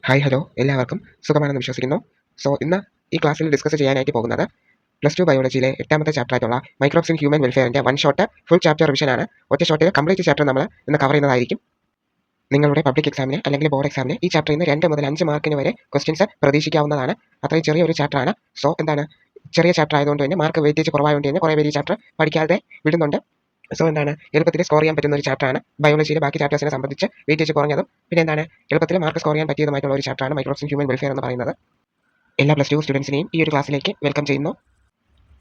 Hi hello എല്ലാവർക്കും സുഖമാണെന്ന് വിശ്വസിക്കുന്നു. ഇന്ന് ഈ ക്ലാസ്സിൽ ഡിസ്കസ് ചെയ്യാനായിട്ട് പോകുന്നത് +2 ബയോളജിയിലെ 8ാമത്തെ ചാപ്റ്ററായിട്ടുള്ള മൈക്രോബ്സ് ഇൻ ഹ്യൂമൻ വെൽഫെയറിൻ്റെ വൺ ഷോട്ട് ഫുൾ ചാപ്റ്റർ റിവിഷനാണ്. ഒറ്റ ഷോട്ടിൽ കംപ്ലീറ്റ് ചാപ്റ്റർ നമ്മൾ ഇന്ന് കവർ ചെയ്യുന്നതായിരിക്കും. നിങ്ങളുടെ പബ്ലിക് എക്സാമിന് അല്ലെങ്കിൽ ബോർഡ് എക്സാമിന് ഈ ചാപ്റ്ററിൽ നിന്ന് 2 മുതൽ 5 മാർക്കിന് വരെ ക്വസ്റ്റ്യൻസ് പ്രതീക്ഷിക്കാവുന്നതാണ്. അത്രയും ചെറിയൊരു ചാപ്റ്ററാണ്. ചെറിയ ചാപ്റ്റർ ആയതുകൊണ്ട് തന്നെ മാർക്ക് വെയിറ്റേജ് കുറവായതുകൊണ്ട് തന്നെ കുറേ പേര് ഈ ചാപ്റ്റർ പഠിക്കാതെ വിടുന്നുണ്ട്. എളുപ്പത്തിൽ സ്കോർ ചെയ്യാൻ പറ്റുന്ന ഒരു ചാപ്റ്ററാണ്. ബയോളജിയിലെ ബാക്കി ചാപ്റ്റേഴ്സിനെ സംബന്ധിച്ച് വെയിറ്റേജ് കുറഞ്ഞതും പിന്നെ എളുപ്പത്തിൽ മാർക്ക് സ്കോർ ചെയ്യാൻ പറ്റിയതുമായിട്ടുള്ള ഒരു ചാപ്റ്ററാണ് മൈക്രോബ്സ് ഇൻ ഹ്യൂമൻ വെൽഫെയർ എന്ന് പറയുന്നത്. എല്ലാ +2 സ്റ്റുഡൻസിനെയും ഈ ഒരു ക്ലാസ്സിലേക്ക് വെൽക്കം ചെയ്യുന്നു.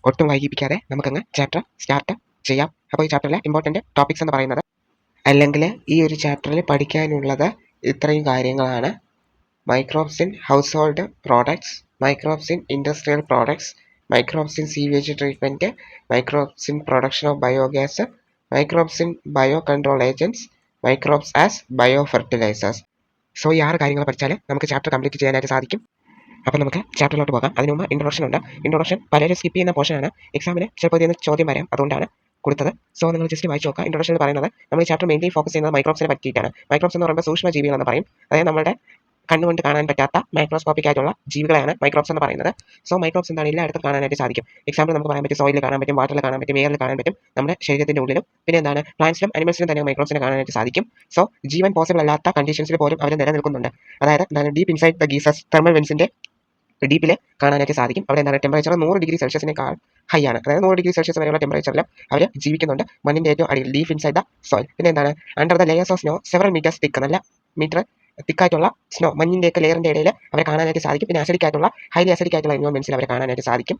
ഒട്ടും വൈകിപ്പിക്കാതെ നമുക്കങ്ങ് ചാപ്റ്റർ സ്റ്റാർട്ട് ചെയ്യാം. അപ്പോൾ ഈ ചാപ്റ്ററിലെ ഇമ്പോർട്ടൻറ്റ് ടോപ്പിക്സ് എന്ന് പറയുന്നത്, അല്ലെങ്കിൽ ഈ ഒരു ചാപ്റ്ററിൽ പഠിക്കാനുള്ളത് ഇത്രയും കാര്യങ്ങളാണ്: microbes in household products, microbes in industrial products, microbes in sewage treatment, microbes in production of biogas, microbes in bio control agents, microbes as bio fertilisers. ഈ 6 കാര്യങ്ങൾ പഠിച്ചാൽ നമുക്ക് ചാപ്റ്റർ കംപ്ലീറ്റ് ചെയ്യാനായിട്ട് സാധിക്കും. അപ്പോൾ നമുക്ക് ചാപ്റ്ററിലോട്ട് പോകാം. അതിന് മുമ്പ് ഇൻട്രൊഡക്ഷൻ ഉണ്ട്. ഇൻട്രൊഡക്ഷൻ പലരും സ്കിപ്പ് ചെയ്യുന്ന പോർഷനാണ്. എക്സാമിന് ചിലപ്പോൾ ഇതിന് ചോദ്യം വരാം, അതുകൊണ്ടാണ് കൊടുത്തത്. നിങ്ങൾ ജസ്റ്റ് വായിച്ച് നോക്കുക. ഇൻട്രൊഡക്ഷൻ പറയുന്നത് നമ്മൾ ഈ ചാപ്റ്റർ മെയിൻലി ഫോക്കസ് ചെയ്യുന്നത് മൈക്രോബ്സിനെ പറ്റിയിട്ടാണ്. മൈക്രോബ്സ് എന്ന് പറയുമ്പോൾ സൂക്ഷ്മജീവികളെന്ന് പറയും. അതായത് നമ്മുടെ കണ്ണുകൊണ്ട് കാണാൻ പറ്റാത്ത മൈക്രോസ്കോപ്പിക് ആയിട്ടുള്ള ജീവികളെയാണ് മൈക്രോബ്സ് എന്ന് പറയുന്നത്. മൈക്രോബ്സ് എന്താണ് എല്ലായിടത്തും കാണാനായിട്ട് സാധിക്കും. എക്സാമ്പിൾ നമുക്ക് പറയാൻ പറ്റും, സോയിലിൽ കാണാൻ പറ്റും, വാട്ടറിൽ കാണാൻ പറ്റും, എയറിൽ കാണാൻ പറ്റും, നമ്മുടെ ശരീരത്തിൻ്റെ ഉള്ളിലും പിന്നെ പ്ലാന്റ്സിലും അനിമൽസിലും തന്നെ മൈക്രോബ്സിനെ കാണാനായിട്ട് സാധിക്കും. ജീവൻ പോസിബിൾ അല്ലാത്ത കണ്ടീഷൻസിൽ പോലും അവർ നിലനിൽക്കുന്നുണ്ട്. അതായത് deep inside the gives thermal വെൻസിൻ്റെ ഡീപ്പിൽ കാണാനായിട്ട് സാധിക്കും. അവിടെ ടെമ്പറേച്ചർ 100 ഡിഗ്രി സെൽഷ്യസിനേക്കാൾ ഹൈ ആണ്. അതായത് 100 ഡിഗ്രി സെൽഷ്യസ് വരെയുള്ള ടെമ്പറേച്ചറിൽ അവർ ജീവിക്കുന്നുണ്ട്. മണ്ണിൻ്റെ ഏറ്റവും അടിയിൽ, ഡീപ്പ് ഇൻസൈഡ് ദ സോയിൽ. പിന്നെ under the layers of snow several metres thick, നല്ല മീറ്റർ തിക്കായിട്ടുള്ള സ്നോ, മഞ്ഞിൻ്റെയൊക്കെ ലെയറിൻ്റെ ഇടയിൽ അവരെ കാണാനായിട്ട് സാധിക്കും. പിന്നെ ഹൈലി അസിഡിക് ആയിട്ടുള്ള എൻവയോൺമെൻറ്റ്സിൽ അവരെ കാണാനായിട്ട് സാധിക്കും.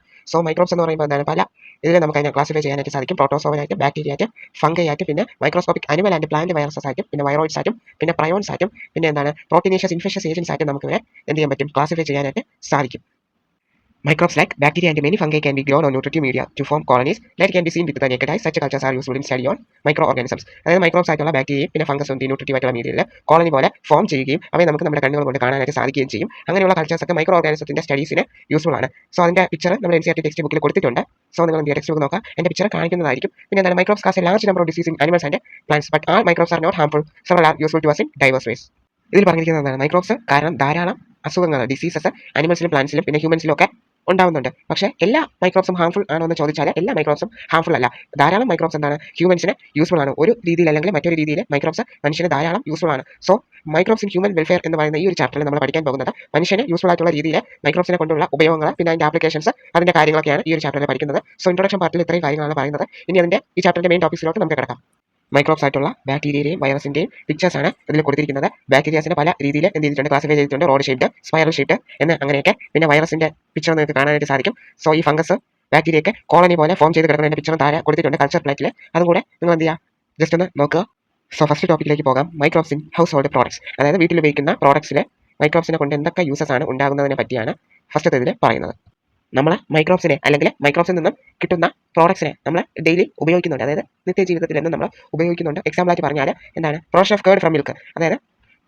മൈക്രോബ്സ് എന്ന് പറയുമ്പോൾ പല ഇതിൽ നമുക്ക് അതിനെ ക്ലാസിഫൈ ചെയ്യാനായിട്ട് സാധിക്കും. പ്രോട്ടോസോവനായിട്ട്, ബാക്ടീരിയ ആയിട്ട്, ഫംഗൈ ആയിട്ട്, പിന്നെ microscopic animal and plant viruses ആയിട്ടും, പിന്നെ വൈറോയിഡ്സ് ആയിട്ടും, പിന്നെ പ്രയോൺസ് ആയിട്ടും, പിന്നെ പ്രോട്ടീനേഷ്യസ് ഇൻഫെഷ്യസ് ഏജൻസ് ആയിട്ടും നമുക്ക് ഇവരെ എന്ത് ചെയ്യാൻ പറ്റും, ക്ലാസിഫൈ ചെയ്യാനായിട്ട് സാധിക്കും. Microbes like bacteria and many fungi can be grown on nutritive media to form colonies that can be seen with the naked eye. Such cultures are useful in study on microorganisms. അതായത് microbes ആയിട്ടുള്ള ബാക്ടീരിയയും പിന്നെ ഫംഗസും nutritive ആയിട്ടുള്ള മീഡിയയിൽ colony പോലെ form ചെയ്യുകയും അവയെ നമുക്ക് നമ്മുടെ കണ്ണുകൾ കൊണ്ട് കാണാനായിട്ട് സാധിക്കുകയും ചെയ്യും. അങ്ങനെയുള്ള കൾച്ചേഴ്സ് ഒക്കെ മൈക്രോ ഓർഗാനിസത്തിന്റെ സ്റ്റഡീസിന് യൂസ്ഫുൾ ആണ്. അതിന്റെ പിക്ചർ നമ്മൾ NCERT ടെക്സ്റ്റ് ബുക്കിൽ കൊടുത്തിട്ടുണ്ട്. നിങ്ങൾ എന്ത് ടെക്സ്റ്റ് ബുക്ക് നോക്കുക, എൻ്റെ പിക്ചർ കാണിക്കുന്നതായിരിക്കും. പിന്നെ microbes cause a large number of disease in animals and plants, but all microbes are not harmful. Several are useful to us in diverse ways. ഇതിൽ പറഞ്ഞിരിക്കുന്നതാണ് microbes കാരണം ധാരാളം അസുഖങ്ങൾ, ഡിസീസസ് അനിമൽസിലും പ്ലാന്റ്സിലും പിന്നെ ഹ്യൂമൻസിലും ഒക്കെ ഉണ്ടാവുന്നുണ്ട്. പക്ഷേ എല്ലാ മൈക്രോബ്സും ഹാർംഫുൾ ആണോ എന്ന് ചോദിച്ചാൽ എല്ലാ മൈക്രോബ്സും ഹാർംഫുൾ അല്ല. ധാരാളം മൈക്രോബ്സ് ഹ്യൂമൻസിന് യൂസ്ഫുൾ ആണ്. ഒരു രീതിയിൽ അല്ലെങ്കിൽ മറ്റൊരു രീതിയിൽ മൈക്രോബ്സ് മനുഷ്യന് ധാരാളം യൂസ്ഫുൾ ആണ്. മൈക്രോബ്സ് ഇൻ ഹ്യൂമൻ വെൽഫെയർ എന്ന് പറയുന്ന ഈ ഒരു ചാപ്റ്ററിൽ നമ്മൾ പഠിക്കാൻ പോകുന്നത് മനുഷ്യന് യൂസ്ഫുൾ ആയിട്ടുള്ള രീതിയിൽ മൈക്രോബ്സിനെ കൊണ്ടുള്ള ഉപയോഗങ്ങൾ, പിന്നെ അതിൻ്റെ ആപ്ലിക്കേഷൻസ്, അതിൻ്റെ കാര്യങ്ങളൊക്കെയാണ് ഈ ഒരു ചാപ്റ്ററിൽ പഠിക്കുന്നത്. ഇൻട്രൊഡക്ഷൻ പാർട്ടിൽ ഇത്രയും കാര്യങ്ങളാണ് പറയുന്നത്. ഇനി ഈ ചാപ്റ്ററിന്റെ മെയിൻ ടോപ്പിക്സിലോട്ട് നമുക്ക് കിടക്കാം. മൈക്രോബ്സ് ആയിട്ടുള്ള ബാക്ടീരിയയും വൈറസിൻ്റെയും പിക്ചേഴ്സാണ് ഇതിൽ കൊടുത്തിരിക്കുന്നത്. ബാക്ടീരിയാസിനെ പല രീതിയിൽ എന്ത് ചെയ്തിട്ടുണ്ട്, ക്ലാസിഫൈ ചെയ്തിട്ടുണ്ട്. റോഡ് ഷേപ്ഡ്, സ്പൈറൽ ഷേപ്ഡ് എന്ന് അങ്ങനെയൊക്കെ. പിന്നെ വൈറസിൻ്റെ പിക്ചർ നിങ്ങൾക്ക് കാണാനായിട്ട് സാധിക്കും. ഈ ഫംഗസ്, ബാക്ടീരിയയൊക്കെ കോളനി പോലെ ഫോം ചെയ്ത് കിടക്കുന്നതിൻ്റെ പിക്ചർ താഴെ കൊടുത്തിട്ടുണ്ട് കൾച്ചർ പ്ലേറ്റിൽ. അതും കൂടെ നിങ്ങൾ എന്ത് ചെയ്യുക, ജസ്റ്റ് ഒന്ന് നോക്കുക. ഫസ്റ്റ് ടോപ്പിക്കിലേക്ക് പോകാം. Microbes in household products, അതായത് വീട്ടിൽ ഉപയോഗിക്കുന്ന പ്രോഡക്ട്സിൽ മൈക്രോബ്സിനെ കൊണ്ട് എന്തൊക്കെ യൂസസ് ആണ് ഉണ്ടാകുന്നതിനെ പറ്റിയാണ് ഫസ്റ്റ് ഇതിൽ പറയുന്നത്. നമ്മൾ മൈക്രോബ്സിനെ അല്ലെങ്കിൽ മൈക്രോബ്സിൽ നിന്നും കിട്ടുന്ന പ്രോഡക്ട്സിനെ നമ്മൾ ഡെയിലി ഉപയോഗിക്കുന്നുണ്ട്. അതായത് നിത്യജീവിതത്തിൽ നിന്ന് നമ്മൾ ഉപയോഗിക്കുന്നുണ്ട്. എക്സാമ്പിളായിട്ട് പറഞ്ഞാൽ production of curd from milk, അതായത്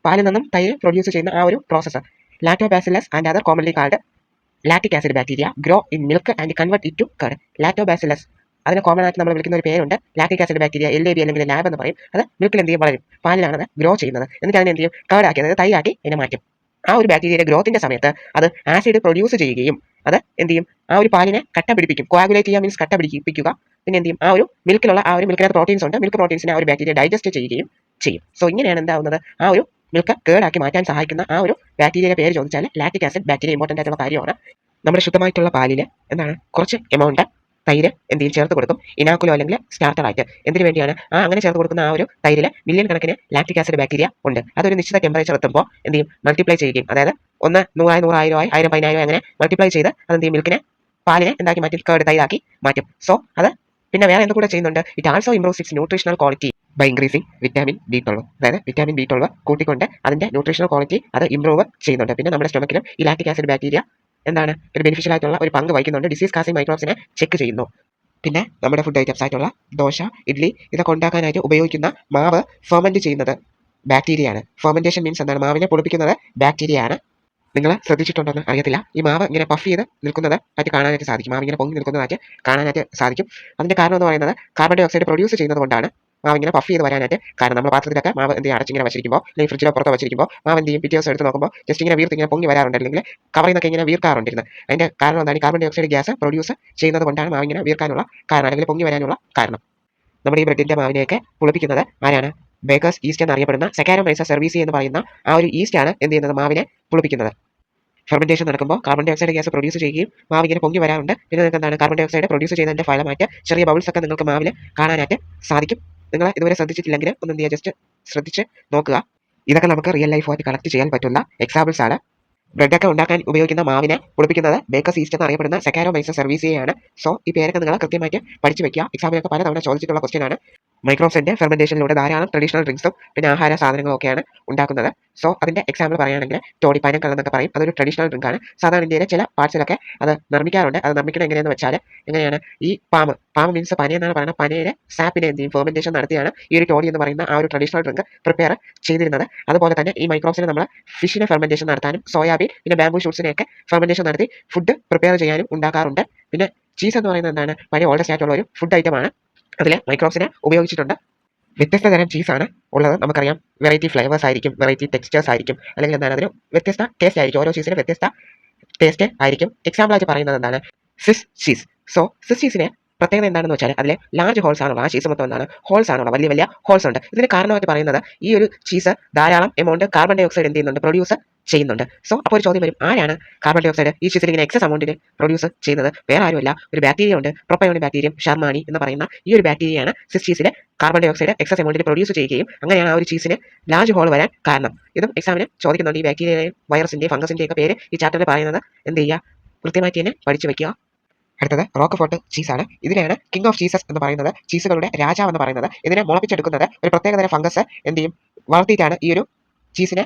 പാലിൽ നിന്നും തൈര് പ്രൊഡ്യൂസ് ചെയ്യുന്ന ആ ഒരു process. Lactobacillus and other commonly called lactic acid bacteria grow in milk and convert it to curd. Lactobacillus അതിന് കോമൺ ആയിട്ട് നമ്മൾ വിളിക്കുന്ന ഒരു പേരുണ്ട്, ലാക്റ്റിക് ആസിഡ് ബാക്ടീരിയ, LAB അല്ലെങ്കിൽ ലാബ് എന്ന് പറയും. അത് മിൽക്കിൽ എന്ത് ചെയ്യും, വളരും. പാലിലാണ് അത് ഗ്രോ ചെയ്യുന്നത്. എന്നിട്ട് അതിനെ എന്ത് ചെയ്യും, കേർഡാക്കി, അതായത് തൈരാക്കി അതിനെ മാറ്റും. ആ ഒരു ബാക്ടീരിയയുടെ ഗ്രോത്തിന്റെ സമയത്ത് അത് ആസിഡ് പ്രൊഡ്യൂസ് ചെയ്യുകയും അത് എന്ത് ചെയ്യും, ആ ഒരു പാലിനെ കട്ട പിടിപ്പിക്കും. കോയാഗുലേറ്റ് ചെയ്യുക മീൻസ് കട്ട പിടിപ്പിക്കുക. പിന്നെ എന്ത് ചെയ്യും, ആ ഒരു മിൽക്കിനകത്ത് പ്രോട്ടീൻസ് ഉണ്ട്. മിൽക്ക് പ്രോട്ടീൻസിനെ ആ ഒരു ബാക്ടീരിയ ഡൈജസ്റ്റ് ചെയ്യുകയും ചെയ്യും. ഇങ്ങനെയാണ് എന്താവുന്നത്, ആ ഒരു മിൽക്ക് കേടാക്കി മാറ്റാൻ സഹായിക്കുന്ന ആ ഒരു ബാക്ടീരിയയുടെ പേര് ചോദിച്ചാൽ ലാക്റ്റിക് ആസിഡ് ബാക്ടീരിയ ഇമ്പോർട്ടൻ്റ് ആയിട്ടുള്ള കാര്യമാണ്. നമ്മുടെ ശുദ്ധമായിട്ടുള്ള പാലിൽ കുറച്ച് എമൗണ്ട് തൈര് എന്ത് ചെയ്യും, ചേർത്ത് കൊടുക്കും. ഇനാക്കുലോ അല്ലെങ്കിൽ സ്റ്റാർട്ടറായിട്ട്. എന്തിനു വേണ്ടിയാണ്, അങ്ങനെ ചേർത്ത് കൊടുക്കുന്ന ആ ഒരു തൈരിൽ മില്യൺ കണക്കിന് ലാക്റ്റിക് ആസിഡ് ബാക്ടീരിയ ഉണ്ട്. അതൊരു നിശ്ചിത ടെമ്പറേച്ചർ എത്തുമ്പോൾ എന്ത് ചെയ്യും, മൾട്ടിപ്ലൈ ചെയ്യുകയും, അതായത് 1 100 100 1000 1000 10000 അങ്ങനെ മൾട്ടിപ്ലൈ ചെയ്ത് അതെന്ത് ചെയ്യും, പാലിനെ എന്താക്കി മാറ്റും, കേർഡ് തൈരാക്കി മാറ്റും. അത് പിന്നെ വേറെ എന്തുകൂടെ ചെയ്യുന്നുണ്ട്, it also improves its nutritional quality by increasing vitamin B12. അതായത് വിറ്റാമിൻ B12 കൂട്ടിക്കൊണ്ട് അതിൻ്റെ ന്യൂട്രീഷണൽ ക്വാളിറ്റി അത് ഇംപ്രൂവ് ചെയ്യുന്നുണ്ട്. പിന്നെ നമ്മുടെ സ്റ്റൊമക്കിലും ഈ ലാക്റ്റിക് ആസിഡ് ബാക്ടീരിയ ഒരു ബെനിഫിഷ്യൽ ആയിട്ടുള്ള ഒരു പങ്ക് വഹിക്കുന്നുണ്ട്. ഡിസീസ് കാസിംഗ് മൈക്രോബ്സിനെ ചെക്ക് ചെയ്യുന്നു. പിന്നെ നമ്മുടെ ഫുഡ് ഐറ്റംസ് ആയിട്ടുള്ള ദോശ, ഇഡ്ഡലി ഇതൊക്കെ ഉണ്ടാക്കാനായിട്ട് ഉപയോഗിക്കുന്ന മാവ് ഫെർമെൻറ്റ് ചെയ്യുന്നത് ബാക്ടീരിയയാണ്. Fermentation means മാവിനെ പൊടിപ്പിക്കുന്നത് ബാക്ടീരിയയാണ്. നിങ്ങൾ ശ്രദ്ധിച്ചിട്ടുണ്ടെന്ന് അറിയത്തില്ല, ഈ മാവ് ഇങ്ങനെ പഫ് ചെയ്ത് നിൽക്കുന്നത് ആയിട്ട് കാണാനായിട്ട് സാധിക്കും. മാവ് ഇങ്ങനെ പൊങ്ങി നിൽക്കുന്നതായിട്ട് കാണാനായിട്ട് സാധിക്കും. അതിൻ്റെ കാരണം എന്ന് പറയുന്നത് കാർബൺ ഡൈ ഓക്സൈഡ് പ്രൊഡ്യൂസ് ചെയ്യുന്നത് കൊണ്ടാണ് മാവ് ഇങ്ങനെ പഫ് ചെയ്ത് വരാനായിട്ട് കാരണം നമ്മൾ പാത്രത്തിലൊക്കെ മാവ് എന്ത് ചെയ്യും അടച്ചിങ്ങനെ വെച്ചിരിക്കുമ്പോൾ അല്ലെങ്കിൽ ഫ്രിഡ്ജിലോ പുറത്തോ വെച്ചിരിക്കുമ്പോൾ മാവ് എന്ത് ചെയ്യും പിറ്റേ ദിവസം എടുത്ത് നോക്കുമ്പോൾ ജസ്റ്റ് ഇങ്ങനെ വീർത്ത് ഇങ്ങനെ പൊങ്ങി വരാറുണ്ട് അല്ലെങ്കിൽ കവറിൽ നിന്നൊക്കെ ഇങ്ങനെ വീർക്കാറുണ്ടിരുന്നു. അതിന്റെ കാരണം എന്താണ്? Carbon dioxide gas produce ചെയ്യുന്നത് കൊണ്ടാണ് മാവ് ഇങ്ങനെ വീർക്കാനുള്ള കാരണം അല്ലെങ്കിൽ പൊങ്ങി വരാനുള്ള കാരണം. നമ്മുടെ ഈ ബ്രെഡിന്റെ മാവിനെയൊക്കെ പുളിപ്പിക്കുന്നത് ആരാണ്? ബേക്കേഴ്സ് ഈസ്റ്റ് എന്നറിയപ്പെടുന്ന സക്കാരോമൈസസ് സെർവീസി എന്ന് പറയുന്ന ആ ഒരു ഈസ്റ്റ് ആണ് എന്ത് ചെയ്യുന്നത്? മാവിനെ പുളിപ്പിക്കുന്നത്. ഫെർമെന്റേഷൻ നടക്കുമ്പോൾ carbon dioxide gas produce ചെയ്യുകയും മാവ് ഇങ്ങനെ പൊങ്ങി വരാറുണ്ട്. പിന്നെ നിങ്ങൾക്ക് എന്താണ് കാർബൺ ഡൈ ഓക്സൈഡ് പ്രൊഡ്യൂസ് ചെയ്യുന്നതിന്റെ ഫലമായിട്ട് ചെറിയ ബബിൾസ് ഒക്കെ നിങ്ങൾക്ക് മാവിൽ കാണാനായിട്ട് സാധിക്കും. നിങ്ങൾ ഇതുവരെ ശ്രദ്ധിച്ചിട്ടില്ലെങ്കിൽ ഒന്ന് എന്ത് ചെയ്യുക, ജസ്റ്റ് ശ്രദ്ധിച്ച് നോക്കുക. ഇതൊക്കെ നമുക്ക് റിയൽ ലൈഫുമായിട്ട് കണക്ട് ചെയ്യാൻ പറ്റുന്ന എക്സാമ്പിൾസ് ആണ്. ബ്രെഡൊക്കെ ഉണ്ടാക്കാൻ ഉപയോഗിക്കുന്ന മാവിനെ പുളിപ്പിക്കുന്നത് ബേക്കേഴ്സ് ഈസ്റ്റ് എന്നറിയപ്പെടുന്ന സക്കാരോമൈസസ് സെർവീസിയെയാണ്. സോ ഈ പേരൊക്കെ നിങ്ങൾ കൃത്യമായിട്ട് പഠിച്ചു വെക്കുക. എക്സാമിനൊക്കെ പലതവണ ചോദിച്ചിട്ടുള്ള ക്വസ്റ്റ്യൻ ആണ്. മൈക്രോബ്സിന്റെ ഫെർമെന്റേഷനിലൂടെ ധാരാളം ട്രഡീഷണൽ ഡ്രിങ്ക്സും പിന്നെ ആഹാര സാധനങ്ങളും ഒക്കെയാണ് ഉണ്ടാക്കുന്നത്. സോ അതിന്റെ എക്സാമ്പിൾ പറയുകയാണെങ്കിൽ ടോഡി പൈനാപ്പിൾ എന്നൊക്കെ പറയും. അതൊരു ട്രഡീഷണൽ ഡ്രിങ്ക് ആണ്. സാധാരണ ഇന്ത്യയിലെ ചില പാർട്സിലൊക്കെ അത് നിർമ്മിക്കാറുണ്ട്. അത് നിർമ്മിക്കുന്നത് എങ്ങനെയെന്ന് വെച്ചാൽ എങ്ങനെയാണ്? ഈ പാമ്പ് മീൻസ് പന എന്നാണ് പറയുന്നത്. പനയുടെ സാപ്പിനെ എന്ത് ചെയ്യും? ഫെർമെന്റേഷൻ നടത്തിയാണ് ഈ ഒരു ടോഡി എന്ന് പറയുന്ന ആ ഒരു ട്രഡീഷണൽ ഡ്രിങ്ക് പ്രിപ്പയർ ചെയ്തിരുന്നത്. അതുപോലെ തന്നെ ഈ മൈക്രോബ്സിനെ നമ്മൾ ഫിഷിനെ ഫെർമെന്റേഷൻ നടത്താനും സോയാബീൻ പിന്നെ ബാംബൂ ഷൂട്ട്സിനെയൊക്കെ ഫെർമെന്റേഷൻ നടത്തി ഫുഡ് പ്രിപ്പയർ ചെയ്യാനും ഉണ്ടാക്കാറുണ്ട്. പിന്നെ ചീസ് എന്ന് പറയുന്നത് എന്താണ്? പഴയ ഓൾഡസ്റ്റ് ആയിട്ടുള്ള ഒരു ഫുഡ് ഐറ്റമാണ്. അതിൽ മൈക്രോബ്സിനെ ഉപയോഗിച്ചിട്ടുണ്ട്. വ്യത്യസ്ത തരം ചീസാണ് ഉള്ളത്. നമുക്കറിയാം വെറൈറ്റി ഫ്ലേവേഴ്സ് ആയിരിക്കും, വെറൈറ്റി ടെക്സ്ചേഴ്സ് ആയിരിക്കും, അല്ലെങ്കിൽ എന്താണ് അതിന് വ്യത്യസ്ത ടേസ്റ്റ് ആയിരിക്കും. ഓരോ ചീസിന് വ്യത്യസ്ത ടേസ്റ്റ് ആയിരിക്കും. എക്സാമ്പിൾ ആയിട്ട് പറയുന്നത് എന്താണ്? Swiss cheese. സോ സ്വിസ് ചീസിന് പ്രത്യേകത എന്താണെന്ന് വെച്ചാൽ അതിലെ ലാർജ് ഹോൾസ് ആണുള്ള ആ ചീസ് മൊത്തം എന്താണ്? ഹോൾസ് ആണുള്ള വലിയ വലിയ ഹോൾസ് ഉണ്ട്. ഇതിന് കാരണമായിട്ട് പറയുന്നത് ഈ ഒരു ചീസ് ധാരാളം എമൗണ്ട് കാർബൺ ഡൈ ഓക്സൈഡ് എന്ത് ചെയ്യുന്നുണ്ട്? പ്രൊഡ്യൂസ് ചെയ്യുന്നുണ്ട്. സോ അപ്പോൾ ഒരു ചോദ്യം വരും, ആരാണ് കാർബൺ ഡൈ ഓക്സൈഡ് ഈ ചീസിൽ ഇങ്ങനെ എക്സസ് അമൗണ്ടിൽ പ്രൊഡ്യൂസ് ചെയ്യുന്നത്? വേറെ ആരുമല്ല, ഒരു ബാക്ടീരിയ ഉണ്ട്, പ്രൊപ്പയോണിക് ബാക്ടീരിയം ഷർമാനി എന്ന് പറയുന്ന ഈ ഒരു ബാക്ടീരിയയാണ് സ്വിസ് ചീസിലെ കാർബൺ ഡൈ ഓക്സൈഡ് എക്സസ് എമൗണ്ടിൽ പ്രൊഡ്യൂസ് ചെയ്യുകയും അങ്ങനെയാണ് ആ ഒരു ചീസിന് ലാർജ് ഹോൾ വരാൻ കാരണം. ഇതും എക്സാമിന് ചോദിക്കുന്നുണ്ട്. ഈ ബാക്ടീരിയയും വൈറസിന്റെയും ഫംഗസിന്റെയും ഒക്കെ പേര് ഈ ചാപ്റ്ററിൽ പറയുന്നത് എന്ത് ചെയ്യുക? കൃത്യമായിട്ട് തന്നെ പഠിച്ചു വെക്കുക. അടുത്തത് റോക്ക്ഫോർട്ട് ചീസാണ്. ഇതിനെയാണ് കിങ് ഓഫ് ചീസസ് എന്ന് പറയുന്നത്, ചീസുകളുടെ രാജാവ് എന്ന് പറയുന്നത്. ഇതിനെ മുളപ്പിച്ചെടുക്കുന്നത് ഒരു പ്രത്യേകതരം ഫംഗസ് എന്ത് ചെയ്യും? വളർത്തിയിട്ടാണ് ഈ ഒരു ചീസിനെ